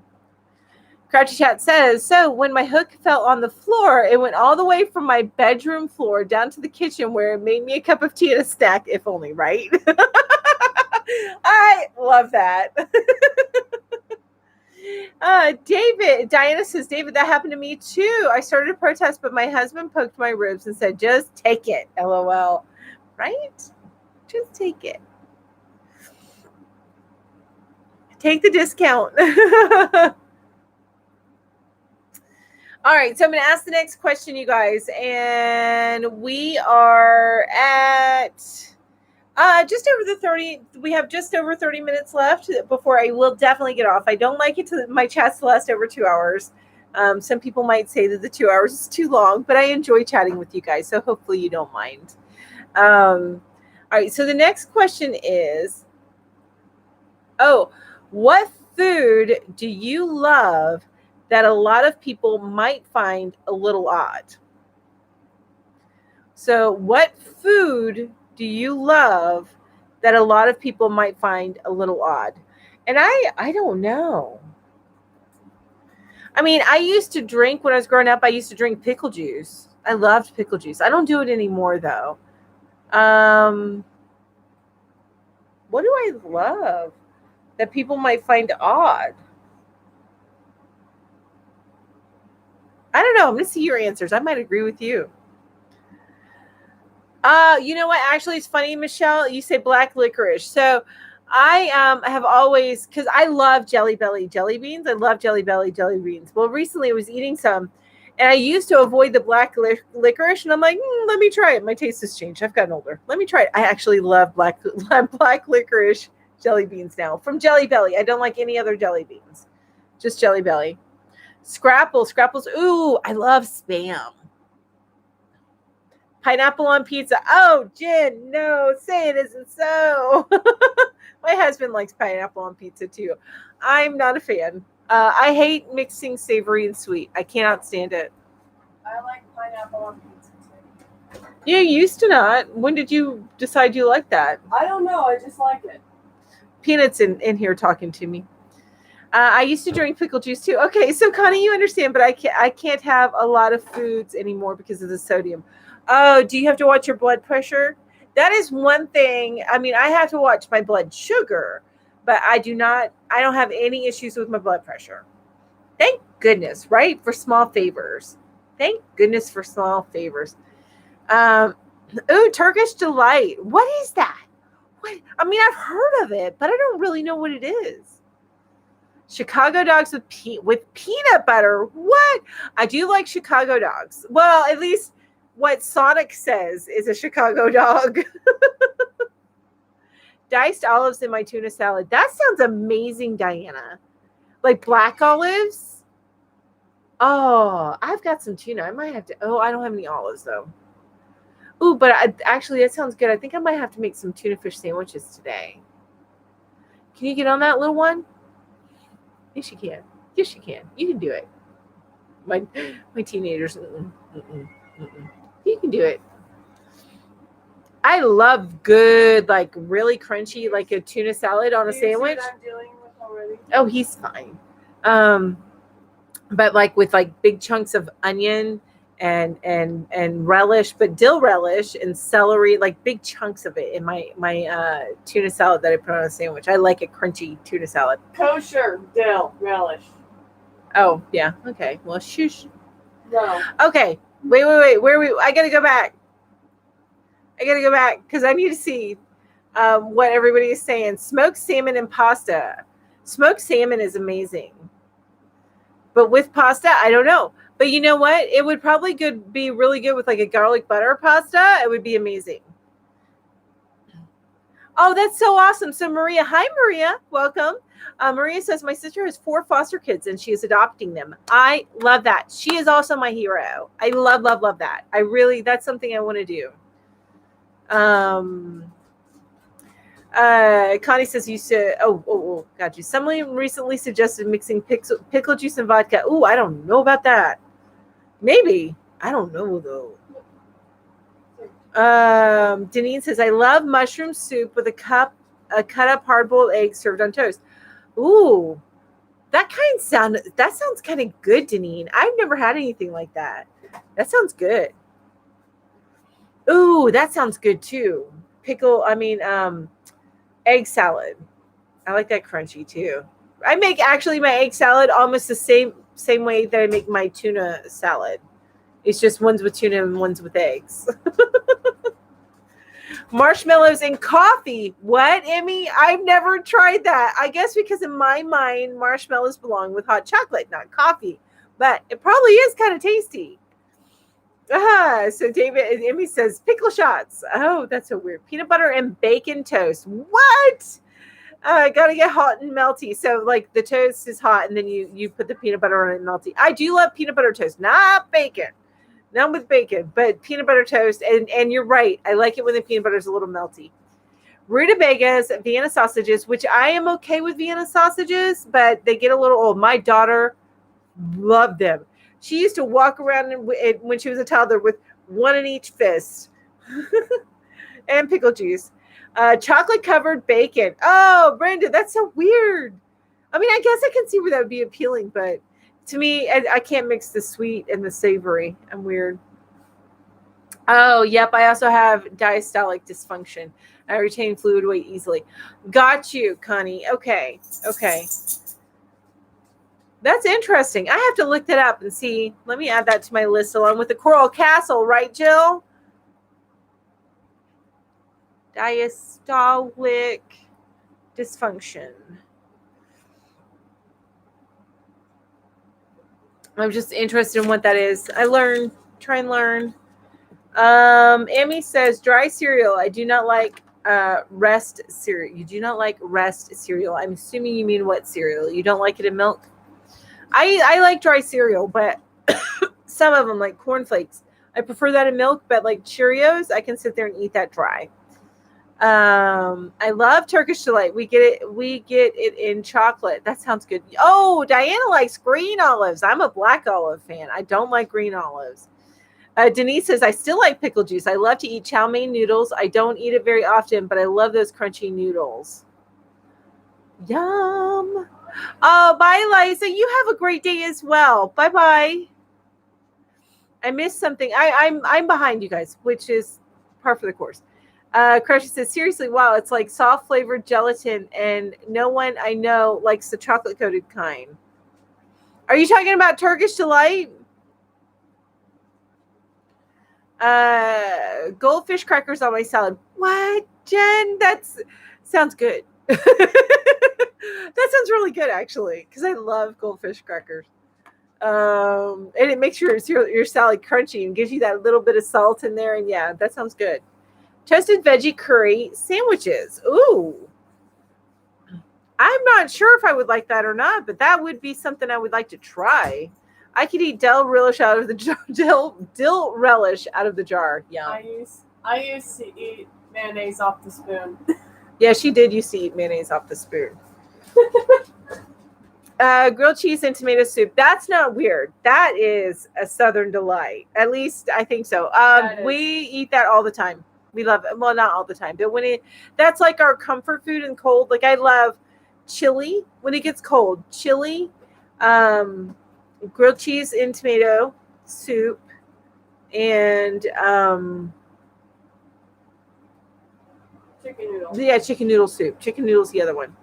Crouchy Chat says, so when my hook fell on the floor, it went all the way from my bedroom floor down to the kitchen where it made me a cup of tea and a snack, if only, right? I love that. Diana says, David, that happened to me too. I started a protest, but my husband poked my ribs and said, just take it. LOL. Right? Just take it. Take the discount. All right, so I'm going to ask the next question, you guys, and we are at just over the 30. We have just over 30 minutes left before I will definitely get off. I don't like it to my chats to last over 2 hours. Some people might say that the 2 hours is too long, but I enjoy chatting with you guys, so hopefully you don't mind. All right, so the next question is, what food do you love that a lot of people might find a little odd? So what food do you love that a lot of people might find a little odd? And I don't know. I mean, I used to drink when I was growing up. I used to drink pickle juice. I loved pickle juice. I don't do it anymore, though. What do I love that people might find odd? I don't know. I'm going to see your answers. I might agree with you. You know what? Actually, it's funny, Michelle. You say black licorice. So I have always, because I love Jelly Belly jelly beans. I love Jelly Belly jelly beans. Well, recently I was eating some, and I used to avoid the black licorice, and I'm like, let me try it. My taste has changed. I've gotten older. Let me try it. I actually love black licorice jelly beans now from Jelly Belly. I don't like any other jelly beans, just Jelly Belly. Scrapples. Ooh, I love Spam. Pineapple on pizza. Oh, Jen, no, say it isn't so. My husband likes pineapple on pizza too. I'm not a fan. I hate mixing savory and sweet. I cannot stand it. I like pineapple on pizza too. You used to not. When did you decide you like that? I don't know. I just like it. Peanut's in here talking to me. I used to drink pickle juice too. Okay, so Connie, you understand, but I can't have a lot of foods anymore because of the sodium. Oh, do you have to watch your blood pressure? That is one thing. I mean, I have to watch my blood sugar, but I don't have any issues with my blood pressure. Thank goodness, right? For small favors. Thank goodness for small favors. Ooh, Turkish Delight. What is that? What? I mean, I've heard of it, but I don't really know what it is. Chicago dogs with peanut butter. What? I do like Chicago dogs. Well, at least what Sonic says is a Chicago dog. Diced olives in my tuna salad. That sounds amazing, Diana. Like black olives? Oh, I've got some tuna. I might have to. Oh, I don't have any olives, though. Ooh, but actually, that sounds good. I think I might have to make some tuna fish sandwiches today. Can you get on that, little one? Yes, you can. Yes, you can. You can do it. My teenagers. You can do it. I love good, like really crunchy, like a tuna salad on a sandwich. I'm dealing with already. Oh, he's fine. But like with like big chunks of onion and relish, but dill relish and celery, like big chunks of it in my tuna salad that I put on a sandwich. I like a crunchy tuna salad. Kosher dill relish. Oh yeah, okay. Well, shush. No. Okay, wait. Where are we? I gotta go back because I need to see what everybody is saying. Smoked salmon and pasta. Smoked salmon is amazing. But with pasta, I don't know. But you know what? It would probably be really good with like a garlic butter pasta. It would be amazing. Oh, that's so awesome. So Maria, hi Maria, welcome. Maria says, my sister has 4 foster kids and she is adopting them. I love that. She is also my hero. I love that. That's something I want to do. Connie says got you. Someone recently suggested mixing pickle juice and vodka. Ooh, I don't know about that. Maybe. I don't know though. Deneen says, I love mushroom soup with a cut up hard-boiled egg served on toast. Ooh, that sounds kind of good, Deneen. I've never had anything like that. That sounds good. Ooh, that sounds good too. Egg salad. I like that crunchy too. I make actually my egg salad almost the same way that I make my tuna salad. It's just one's with tuna and one's with eggs. Marshmallows and coffee. What, Emmy? I've never tried that. I guess because in my mind, marshmallows belong with hot chocolate, not coffee. But it probably is kind of tasty. So David and Emmy says pickle shots. Oh, that's so weird. Peanut butter and bacon toast. What? Gotta get hot and melty. So like the toast is hot and then you put the peanut butter on it and melty. I do love peanut butter toast, not bacon. Not with bacon, but peanut butter toast. And you're right. I like it when the peanut butter is a little melty. Rutabagas, Vienna sausages, which I am okay with Vienna sausages, but they get a little old. My daughter loved them. She used to walk around when she was a toddler with one in each fist. And pickle juice. Chocolate covered bacon. Oh, Brenda, that's so weird. I mean, I guess I can see where that would be appealing, but to me, I can't mix the sweet and the savory. I'm weird. Oh, yep. I also have diastolic dysfunction. I retain fluid weight easily. Got you, Connie. Okay. That's interesting. I have to look that up and see. Let me add that to my list along with the Coral Castle, right, Jill? Diastolic dysfunction. I'm just interested in what that is. Try and learn. Amy says, dry cereal. I do not like rest cereal. You do not like rest cereal. I'm assuming you mean what cereal? You don't like it in milk? I like dry cereal, but some of them, like cornflakes, I prefer that in milk, but like Cheerios, I can sit there and eat that dry. I love Turkish Delight. We get it in chocolate. That sounds good. Oh, Diana likes green olives. I'm a black olive fan. I don't like green olives. Denise says, I still like pickle juice. I love to eat chow mein noodles. I don't eat it very often, but I love those crunchy noodles. Yum. Oh, bye, Liza. You have a great day as well. Bye-bye. I missed something. I'm behind you guys, which is par for the course. Crochet says, seriously, wow, it's like soft flavored gelatin, and no one I know likes the chocolate coated kind. Are you talking about Turkish Delight? Goldfish crackers on my salad. What, Jen? Sounds good. That sounds really good, actually, because I love goldfish crackers. And it makes your salad crunchy and gives you that little bit of salt in there. And yeah, that sounds good. Toasted veggie curry sandwiches. Ooh. I'm not sure if I would like that or not, but that would be something I would like to try. I could eat dill relish out of the jar. Dill relish out of the jar. Yum. I use I used to eat mayonnaise off the spoon. Yeah, she did used to eat mayonnaise off the spoon. Grilled cheese and tomato soup. That's not weird. That is a Southern delight. At least I think so. We eat that all the time. We love it. Well, not all the time, but that's like our comfort food in cold. Like I love chili when it gets cold. Chili, grilled cheese and tomato soup, and Chicken noodles. yeah, chicken noodle soup. Chicken noodles, the other one.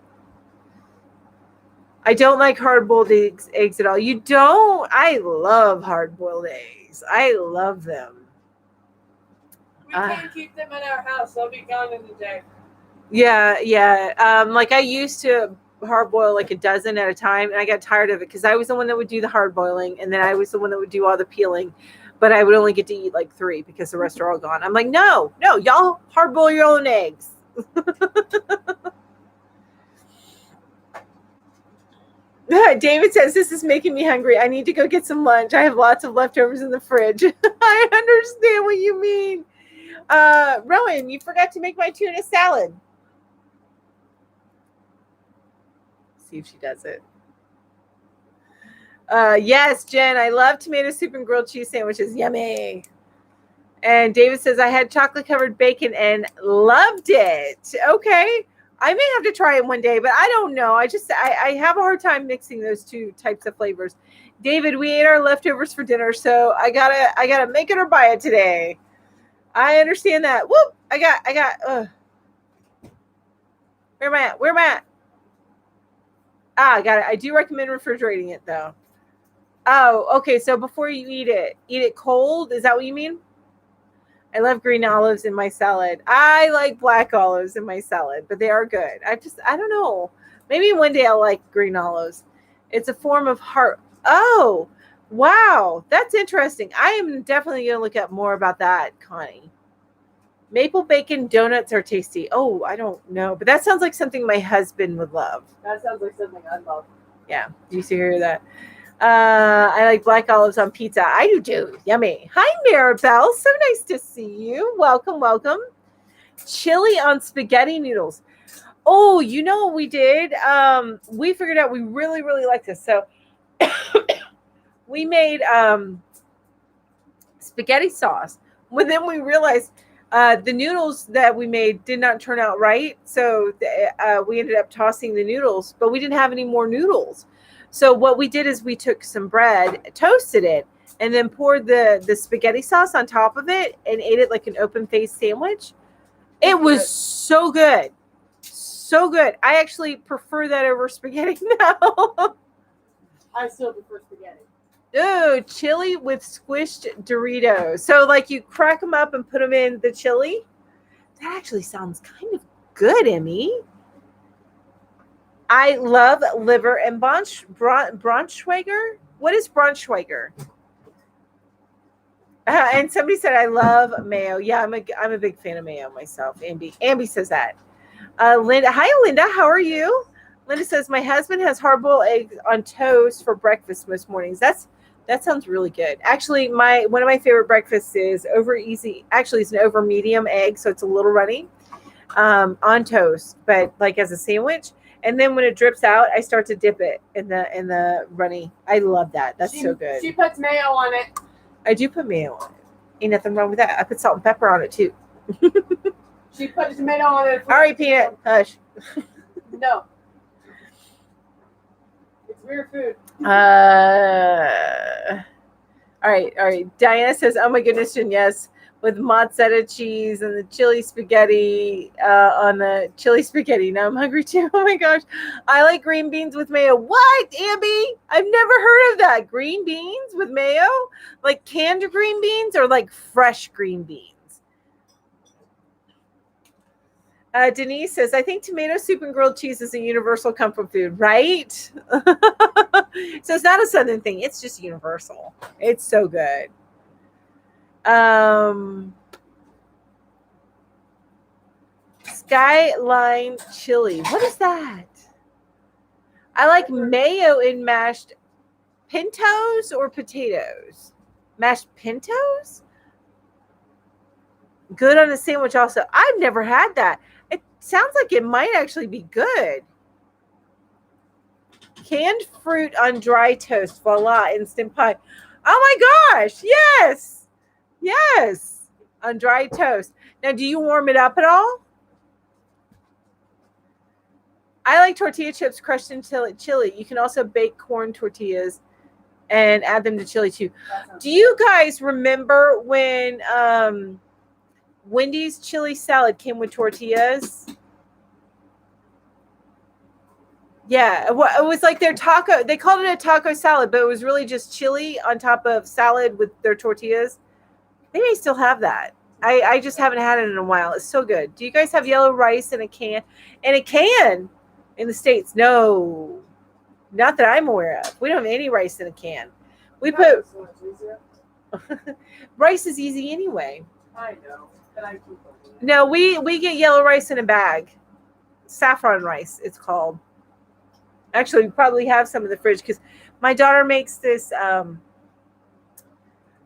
I don't like hard-boiled eggs at all. You don't? I love hard-boiled eggs. I love them. We can't keep them in our house. They'll be gone in a day. Yeah. Like I used to hard-boil like a dozen at a time, and I got tired of it because I was the one that would do the hard-boiling, and then I was the one that would do all the peeling. But I would only get to eat like 3 because the rest are all gone. I'm like, no, y'all hard-boil your own eggs. David says, this is making me hungry. I need to go get some lunch. I have lots of leftovers in the fridge. I understand what you mean. Rowan, you forgot to make my tuna salad. See if she does it. Yes, Jen, I love tomato soup and grilled cheese sandwiches. Yummy. And David says, I had chocolate covered bacon and loved it. Okay. I may have to try it one day, but I don't know. I have a hard time mixing those two types of flavors. David, we ate our leftovers for dinner, so I gotta make it or buy it today. I understand that. Whoop! I got. Where am I at? I got it. I do recommend refrigerating it though. Oh, okay. So before you eat it cold. Is that what you mean? I love green olives in my salad. I like black olives in my salad, but they are good. I don't know. Maybe one day I'll like green olives. It's a form of heart. Oh, wow. That's interesting. I am definitely going to look up more about that, Connie. Maple bacon donuts are tasty. Oh, I don't know. But that sounds like something my husband would love. That sounds like something I'd love. Yeah. Do you hear that? I like black olives on pizza. I do too. Yummy. Hi, Maribel. So nice to see you. Welcome. Chili on spaghetti noodles. Oh, you know what we did? We figured out we really, really like this. So we made spaghetti sauce. Well, then we realized the noodles that we made did not turn out right. So we ended up tossing the noodles, but we didn't have any more noodles. So what we did is we took some bread, toasted it, and then poured the spaghetti sauce on top of it and ate it like an open-faced sandwich. It was so good. So good. I actually prefer that over spaghetti now. I still prefer spaghetti. Oh, chili with squished Doritos. So like you crack them up and put them in the chili. That actually sounds kind of good, Emmy. I love liver and Braunschweiger. What is Braunschweiger? And somebody said I love mayo. Yeah, I'm a big fan of mayo myself. Ambi says that. Linda, hi Linda, how are you? Linda says my husband has hard-boiled eggs on toast for breakfast most mornings. That sounds really good. Actually, one of my favorite breakfasts is over easy. Actually, it's an over medium egg, so it's a little runny on toast, but like as a sandwich. And then when it drips out, I start to dip it in the runny. I love that. That's so good. She puts mayo on it. I do put mayo on it. Ain't nothing wrong with that. I put salt and pepper on it too. She put tomato on it. All right, Peanut. Hush. No. It's weird food. All right. Diana says, "Oh my goodness, Jen, yes." With mozzarella cheese and the chili spaghetti on the chili spaghetti. Now I'm hungry too. Oh my gosh. I like green beans with mayo. What, Abby? I've never heard of that. Green beans with mayo? Like canned green beans or like fresh green beans? Denise says, I think tomato soup and grilled cheese is a universal comfort food, right? So it's not a Southern thing. It's just universal. It's so good. Skyline chili. What is that? I like mayo in mashed pintos or potatoes. Mashed pintos? Good on a sandwich also. I've never had that. It sounds like it might actually be good. Canned fruit on dry toast. Voila, instant pie. Oh my gosh, yes. Yes. On dry toast. Now, do you warm it up at all? I like tortilla chips crushed in chili. You can also bake corn tortillas and add them to chili too. Do you guys remember when Wendy's chili salad came with tortillas? Yeah, it was like their taco. They called it a taco salad, but it was really just chili on top of salad with their tortillas. They may still have that. I just haven't had it in a while. It's so good. Do you guys have yellow rice in a can? In a can in the States? No, not that I'm aware of. We don't have any rice in a can. We put rice is easy anyway. I know, but I keep it. No, we get yellow rice in a bag. Saffron rice, it's called. Actually, we probably have some in the fridge because my daughter makes this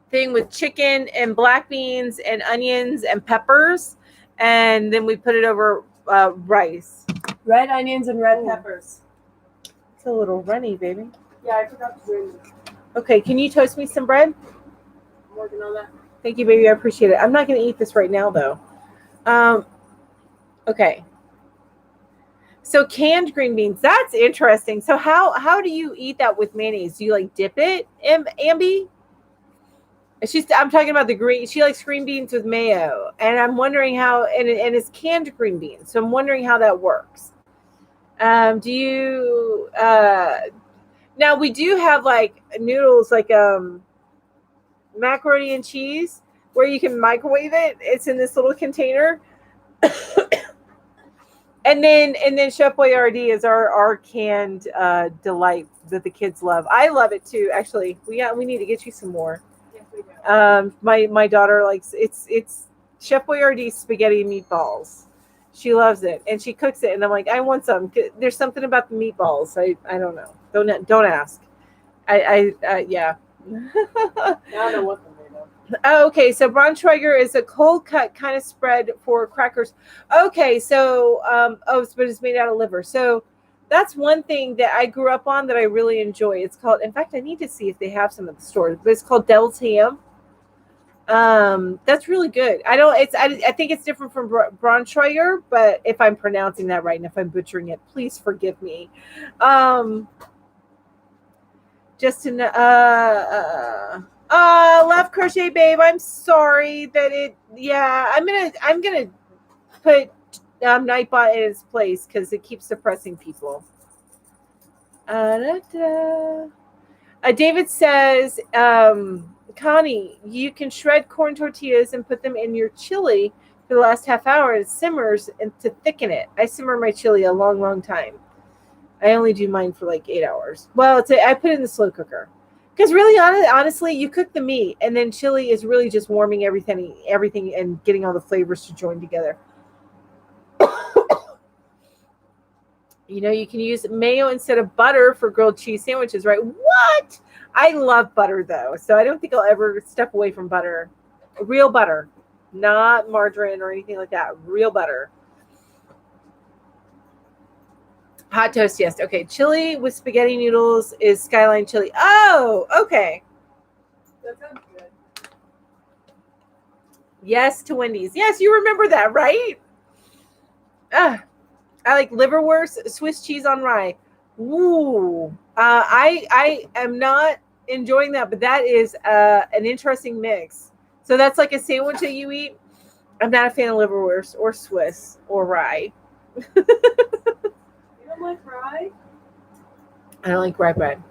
thing with chicken and black beans and onions and peppers, and then we put it over rice. Red onions and red peppers. It's a little runny, baby. Yeah, I forgot to drink it. Okay, can you toast me some bread? I'm working on that. Thank you, baby. I appreciate it. I'm not going to eat this right now, though. Okay. So canned green beans. That's interesting. So how do you eat that with mayonnaise? Do you like dip it, Ambi? I'm talking about the green. She likes green beans with mayo, and I'm wondering how. And it's canned green beans, so I'm wondering how that works. Do you? Now we do have like noodles, like macaroni and cheese, where you can microwave it. It's in this little container. And then Chef Boyardee is our canned delight that the kids love. I love it too. Actually, we need to get you some more. Yes, we do. My daughter likes it's Chef Boyardee spaghetti meatballs. She loves it, and she cooks it. And I'm like, I want some. There's something about the meatballs. I don't know. Don't ask. Yeah. I don't know what they're made of. Oh, okay, so Braunschweiger is a cold cut kind of spread for crackers. Okay, so but it's made out of liver. So that's one thing that I grew up on that I really enjoy. It's called. In fact, I need to see if they have some at the store. But it's called Devil's Ham. That's really good. I think it's different from Braunschweiger, but if I'm pronouncing that right and if I'm butchering it, please forgive me. Just to Love Crochet Babe, I'm sorry that it. Yeah, I'm gonna put Nightbot in its place because it keeps suppressing people. David says, Connie, you can shred corn tortillas and put them in your chili for the last half hour. It simmers and to thicken it. I simmer my chili a long, long time. I only do mine for like 8 hours. Well, I put it in the slow cooker. Because really, honestly, you cook the meat, and then chili is really just warming everything and getting all the flavors to join together. You can use mayo instead of butter for grilled cheese sandwiches, right? What? I love butter, though, so I don't think I'll ever step away from butter. Real butter, not margarine or anything like that. Real butter. Hot toast, yes. Okay, chili with spaghetti noodles is Skyline chili. Oh, okay. That sounds good. Yes to Wendy's. Yes, you remember that, right? I like liverwurst, Swiss cheese on rye. Ooh. I am not enjoying that, but that is an interesting mix. So that's like a sandwich that you eat. I'm not a fan of liverwurst or Swiss or rye. You don't like rye? I don't like rye bread.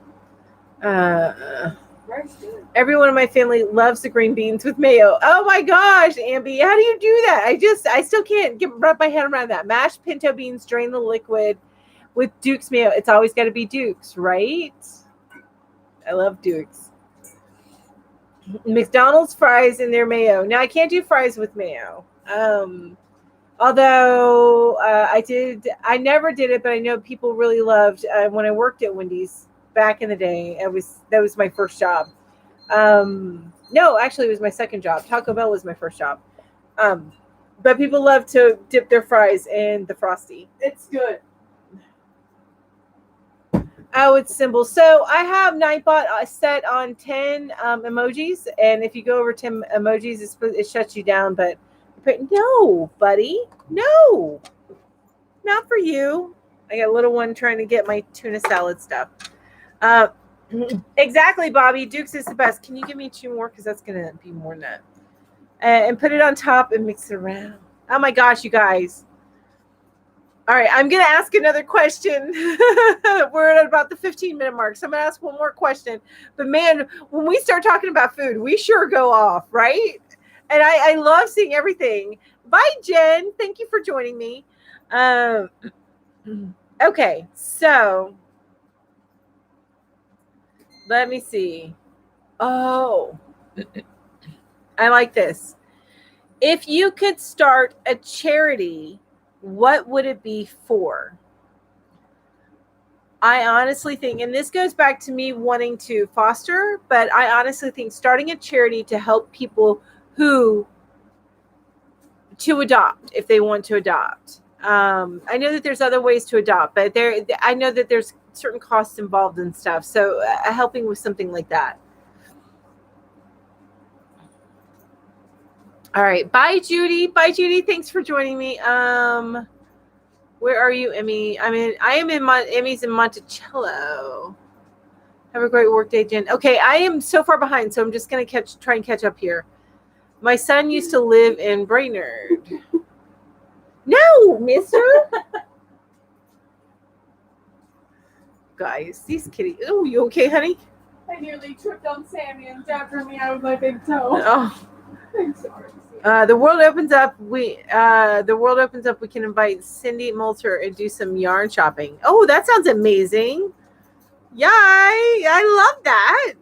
Rye's good. Everyone in my family loves the green beans with mayo. Oh my gosh, Ambi, how do you do that? I still can't wrap my head around that. Mashed pinto beans, drain the liquid with Duke's mayo. It's always got to be Duke's, right? I love Duke's. McDonald's fries in their mayo. Now I can't do fries with mayo. Although I never did it, but I know people really loved when I worked at Wendy's back in the day. That was my first job. No, actually, it was my second job. Taco Bell was my first job. But people love to dip their fries in the Frosty. It's good. Oh, it's simple. So I have Nightbot set on 10 emojis, and if you go over 10 emojis, it shuts you down. But no, buddy, no, not for you. I got a little one trying to get my tuna salad stuff. Exactly, Bobby. Dukes is the best. Can you give me 2 more? Because that's going to be more than that. And put it on top and mix it around. Oh, my gosh, you guys. All right, I'm going to ask another question. We're at about the 15-minute mark, so I'm going to ask one more question. But, man, when we start talking about food, we sure go off, right? And I love seeing everything. Bye, Jen. Thank you for joining me. Okay, so let me see. Oh, I like this. If you could start a charity, what would it be for? I honestly think, and this goes back to me wanting to foster, but I honestly think starting a charity to help people to adopt, if they want to adopt. I know that there's other ways to adopt, but I know that there's certain costs involved and stuff. So helping with something like that. All right. Bye, Judy. Bye, Judy. Thanks for joining me. Where are you, Emmy? Emmy's in Monticello. Have a great work day, Jen. Okay, I am so far behind, so I'm just going to try and catch up here. My son used to live in Brainerd. No, mister. Guys, these kitties. Oh, you okay, honey? I nearly tripped on Sammy and jabbed me out with my big toe. Oh. I'm sorry. The world opens up. We can invite Cindy Moulter and do some yarn shopping. Oh, that sounds amazing. Yay! I love that.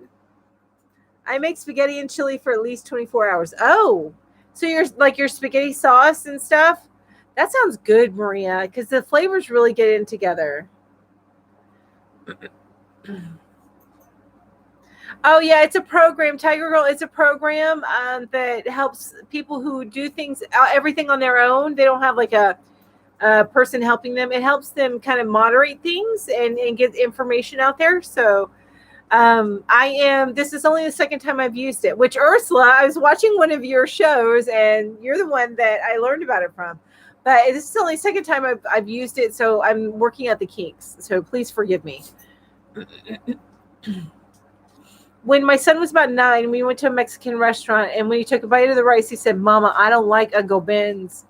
I make spaghetti and chili for at least 24 hours. Oh, so you're like your spaghetti sauce and stuff? That sounds good, Maria, because the flavors really get in together. Oh, yeah, it's a program. Tiger Girl is a program that helps people who do things, everything on their own. They don't have like a person helping them. It helps them kind of moderate things and get information out there. So this is only the second time I've used it, which Ursula, I was watching one of your shows and you're the one that I learned about it from. But this is only the second time I've used it, so I'm working out the kinks. So please forgive me. When my son was about 9, we went to a Mexican restaurant, and when he took a bite of the rice, he said, "Mama, I don't like Uncle Ben's."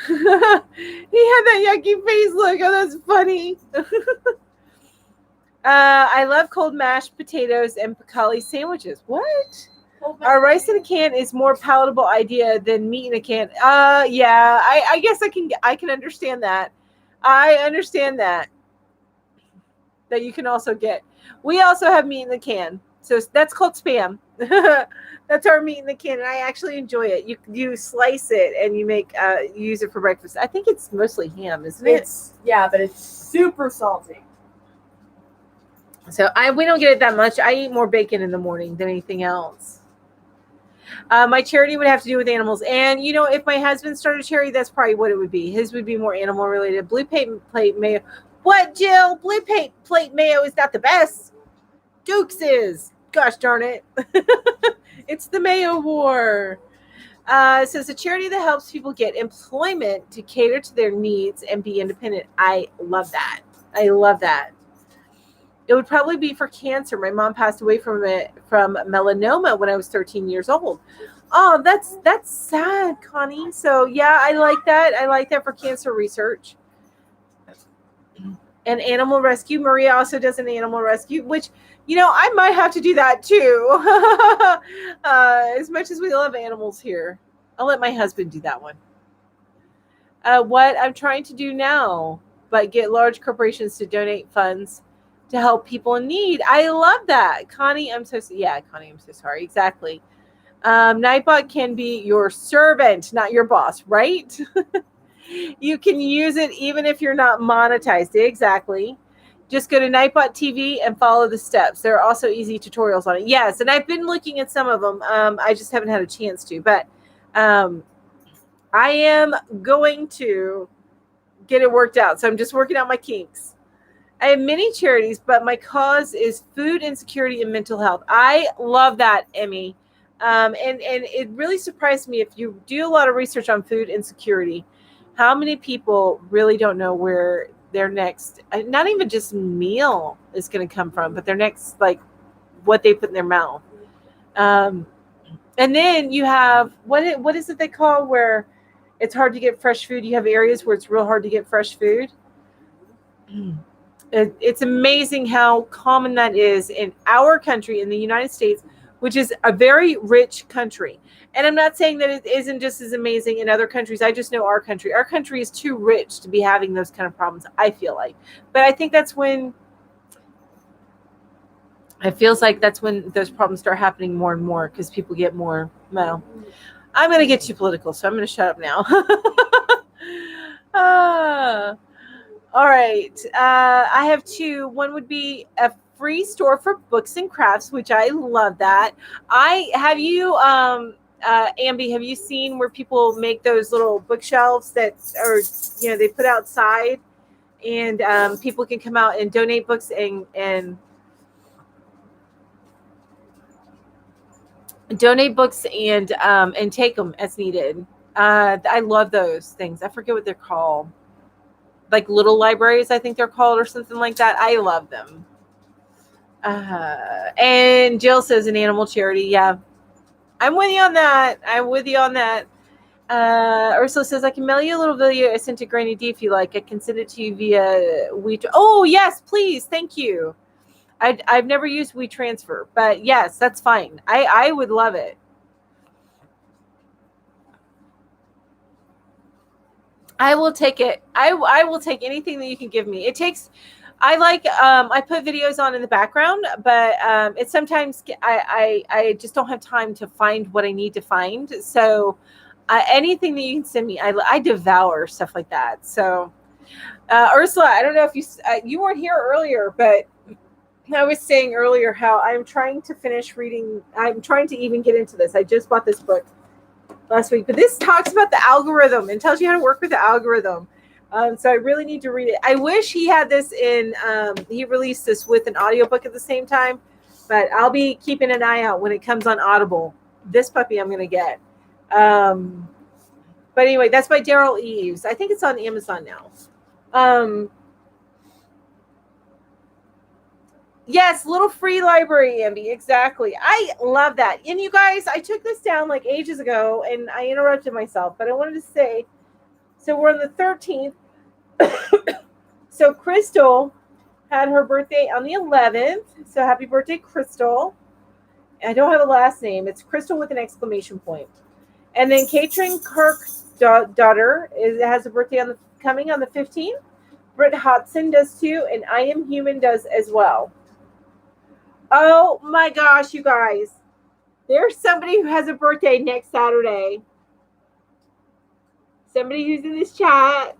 He had that yucky face look. Oh, that's funny. I love cold mashed potatoes and piccoli sandwiches. What? Our rice in a can is more palatable idea than meat in a can. Yeah, I guess I can understand that. I understand that you can also get. We also have meat in the can. So that's called Spam. That's our meat in the can, and I actually enjoy it. You slice it and you use it for breakfast. I think it's mostly ham, isn't it? Yeah, but it's super salty. So we don't get it that much. I eat more bacon in the morning than anything else. My charity would have to do with animals, and if my husband started a charity, that's probably what it would be. His would be more animal related. Blue plate mayo. What, Jill? Blue plate mayo is not the best. Duke's is. Gosh darn it. It's the Mayo War. So it's a charity that helps people get employment to cater to their needs and be independent. I love that. I love that. It would probably be for cancer. My mom passed away from melanoma when I was 13 years old. Oh, that's sad, Connie. So yeah, I like that. I like that for cancer research. And animal rescue. Maria also does an animal rescue, which, I might have to do that too. As much as we love animals here. I'll let my husband do that one. What I'm trying to do now, but get large corporations to donate funds to help people in need. I love that. Connie, I'm so sorry. Exactly. Nightbot can be your servant, not your boss, right? You can use it even if you're not monetized. Exactly. Just go to Nightbot TV and follow the steps. There are also easy tutorials on it. Yes, and I've been looking at some of them. I just haven't had a chance to. But I am going to get it worked out. So I'm just working out my kinks. I have many charities, but my cause is food insecurity and mental health. I love that, Emmy. And it really surprised me, if you do a lot of research on food insecurity, how many people really don't know where their next, not even just meal is going to come from, but their next, like, what they put in their mouth. And then you have, what is it they call where it's hard to get fresh food? You have areas where it's real hard to get fresh food. It's amazing how common that is in our country, in the United States, which is a very rich country. And I'm not saying that it isn't just as amazing in other countries. I just know our country. Our country is too rich to be having those kind of problems, I feel like. But I think that's when, it feels like that's when those problems start happening more and more, because people get more, well, I'm going to get too political, so I'm going to shut up now. All right. I have two. One would be a free store for books and crafts, which I love that. Have you, Ambi, have you seen where people make those little bookshelves that are, they put outside, and people can come out and donate books and take them as needed. I love those things. I forget what they're called. Like little libraries, I think they're called, or something like that. I love them. And Jill says an animal charity. Yeah, I'm with you on that. Ursula says, I can mail you a little video I sent to Granny D if you like. I can send it to you via WeTransfer. Oh, yes, please. Thank you. I've never used WeTransfer, but yes, that's fine. I would love it. I will take it. I will take anything that you can give me. It takes, I put videos on in the background, but it's sometimes I just don't have time to find what I need to find. So anything that you can send me, I devour stuff like that. So Ursula, I don't know if you weren't here earlier, but I was saying earlier how I'm trying to finish reading. I'm trying to even get into this. I just bought this book last week, but this talks about the algorithm and tells you how to work with the algorithm. So I really need to read it. I wish he had this he released this with an audiobook at the same time, but I'll be keeping an eye out when it comes on Audible. This puppy I'm going to get. But anyway, that's by Daryl Eves. I think it's on Amazon now. Yes, little free library, Ambi. Exactly. I love that. And you guys, I took this down like ages ago and I interrupted myself, but I wanted to say, so we're on the 13th. So Crystal had her birthday on the 11th. So happy birthday, Crystal. I don't have a last name. It's Crystal with an exclamation point. And then Katrin Kirk's daughter has a birthday coming on the 15th. Britt Hodson does too, and I Am Human does as well. Oh my gosh, you guys. There's somebody who has a birthday next Saturday. Somebody who's in this chat.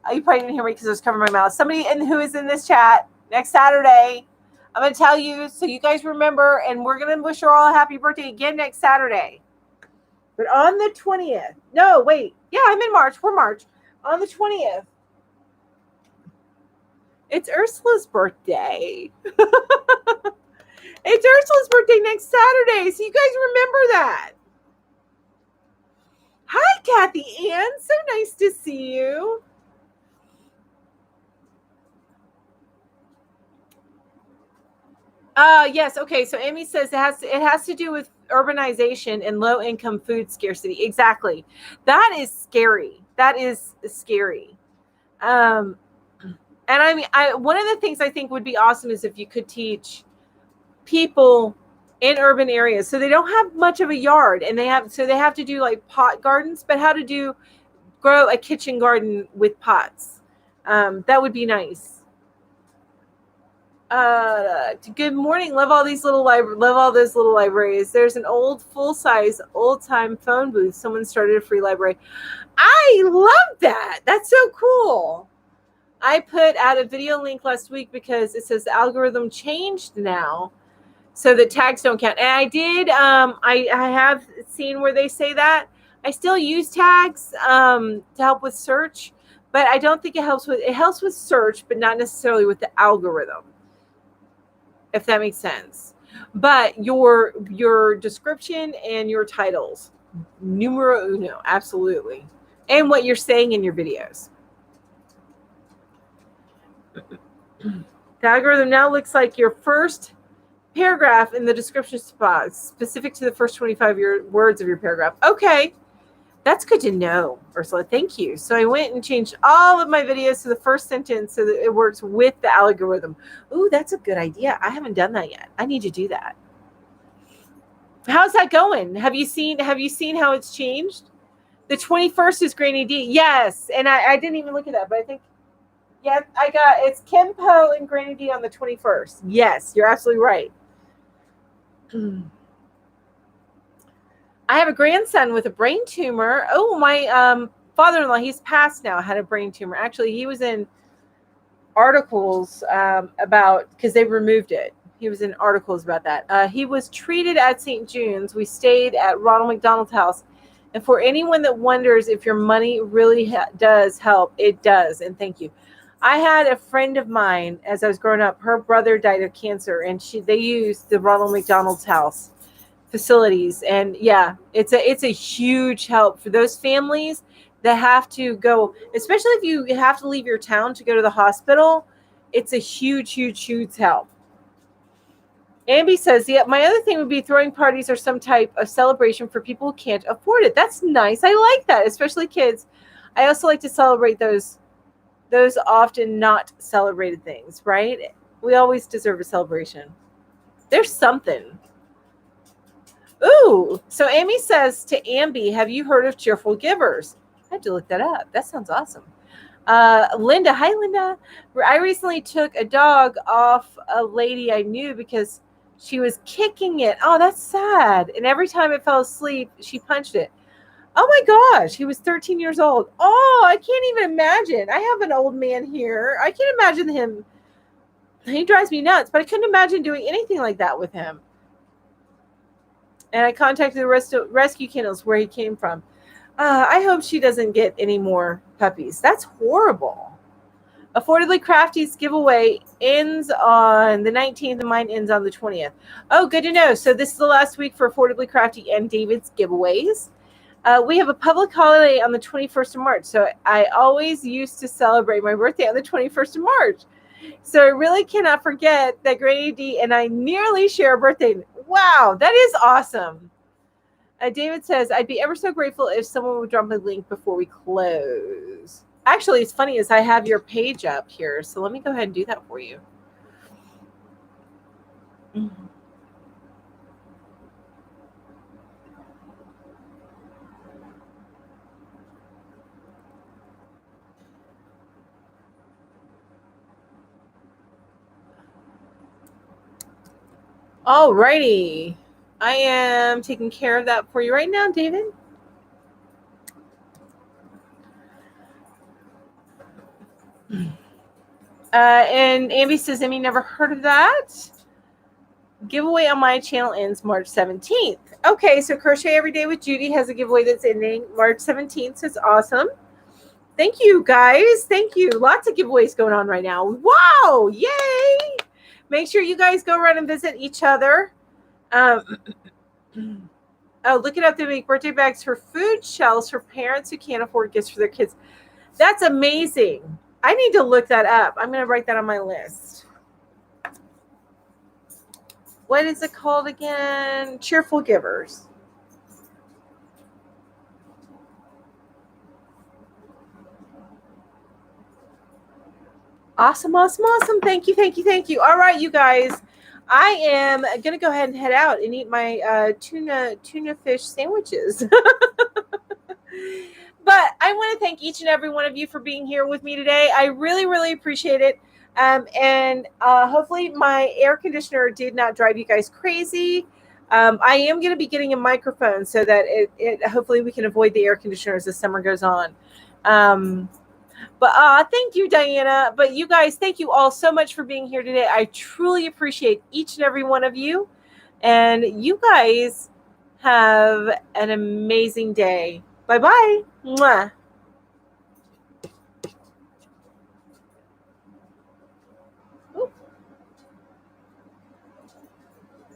Oh, you probably didn't hear me because I was covering my mouth. Somebody who is in this chat next Saturday. I'm going to tell you so you guys remember, and we're going to wish her all a happy birthday again next Saturday. But on the 20th. No, wait. Yeah, I'm in March. We're March. On the 20th. It's Ursula's birthday. It's Ursula's birthday next Saturday. So you guys remember that. Hi, Kathy Ann. So nice to see you. Yes. Okay. So Amy says it has to do with urbanization and low income food scarcity. Exactly. That is scary. And I mean, one of the things I think would be awesome is if you could teach people in urban areas, so they don't have much of a yard, and they have to do like pot gardens, but how to grow a kitchen garden with pots. That would be nice. Good morning. Love all those little libraries. There's an old full-size old-time phone booth. Someone started a free library. I love that. That's so cool. I put out a video link last week because it says the algorithm changed now so the tags don't count. And I did, I have seen where they say that. I still use tags to help with search, but I don't think it helps with search, but not necessarily with the algorithm, if that makes sense. But your description and your titles, numero uno, absolutely. And what you're saying in your videos. The algorithm now looks like your first paragraph in the description spot, specific to the first 25 words of your paragraph. Okay, that's good to know, Ursula. Thank you. So I went and changed all of my videos to the first sentence so that it works with the algorithm. Ooh, that's a good idea. I haven't done that yet. I need to do that. How's that going? Have you seen how it's changed? The 21st is Granny D. Yes, and I didn't even look at that, but I think, yeah, it's Kim Poe and Granny D on the 21st. Yes, you're absolutely right. I have a grandson with a brain tumor. Oh, my father-in-law, he's passed now, had a brain tumor. Actually, he was in articles about, because they removed it. He was in articles about that. He was treated at St. June's. We stayed at Ronald McDonald's house. And for anyone that wonders if your money really does help, it does. And thank you. I had a friend of mine, as I was growing up, her brother died of cancer, and they used the Ronald McDonald's house facilities. And yeah, it's a huge help for those families that have to go, especially if you have to leave your town to go to the hospital. It's a huge help. Ambi says, yeah, my other thing would be throwing parties or some type of celebration for people who can't afford it. That's nice. I like that, especially kids. I also like to celebrate those often not celebrated things, right? We always deserve a celebration. There's something. Ooh, so Amy says to Ambi, have you heard of Cheerful Givers? I have to look that up. That sounds awesome. Linda, hi Linda. I recently took a dog off a lady I knew because she was kicking it. Oh, that's sad. And every time it fell asleep, she punched it. Oh my gosh, he was 13 years old. Oh, I can't even imagine. I have an old man here. I can't imagine him. He drives me nuts, but I couldn't imagine doing anything like that with him. And I contacted the rescue kennels where he came from. I hope she doesn't get any more puppies. That's horrible. Affordably Crafty's giveaway ends on the 19th and mine ends on the 20th. Oh, good to know. So this is the last week for Affordably Crafty and David's giveaways. We have a public holiday on the 21st of March. So I always used to celebrate my birthday on the 21st of March. So I really cannot forget that Granny D and I nearly share a birthday. Wow, that is awesome. David says, I'd be ever so grateful if someone would drop a link before we close. Actually, it's funny is I have your page up here. So let me go ahead and do that for you. All righty. I am taking care of that for you right now, David. And Ambi says, Emmy, never heard of that. Giveaway on my channel ends March 17th. Okay, so Crochet Every Day with Judy has a giveaway that's ending March 17th. So it's awesome. Thank you, guys. Thank you. Lots of giveaways going on right now. Wow. Yay. Make sure you guys go around and visit each other. Oh, look it up. They make birthday bags for food shelves for parents who can't afford gifts for their kids. That's amazing. I need to look that up. I'm going to write that on my list. What is it called again? Cheerful Givers. Awesome, awesome, awesome. Thank you, thank you, thank you. All right, you guys. I am going to go ahead and head out and eat my tuna fish sandwiches. But I want to thank each and every one of you for being here with me today. I really, really appreciate it. And hopefully my air conditioner did not drive you guys crazy. I am going to be getting a microphone so that it hopefully we can avoid the air conditioner as the summer goes on. But thank you, Diana. But you guys, thank you all so much for being here today. I truly appreciate each and every one of you. And you guys have an amazing day. Bye-bye. Mwah.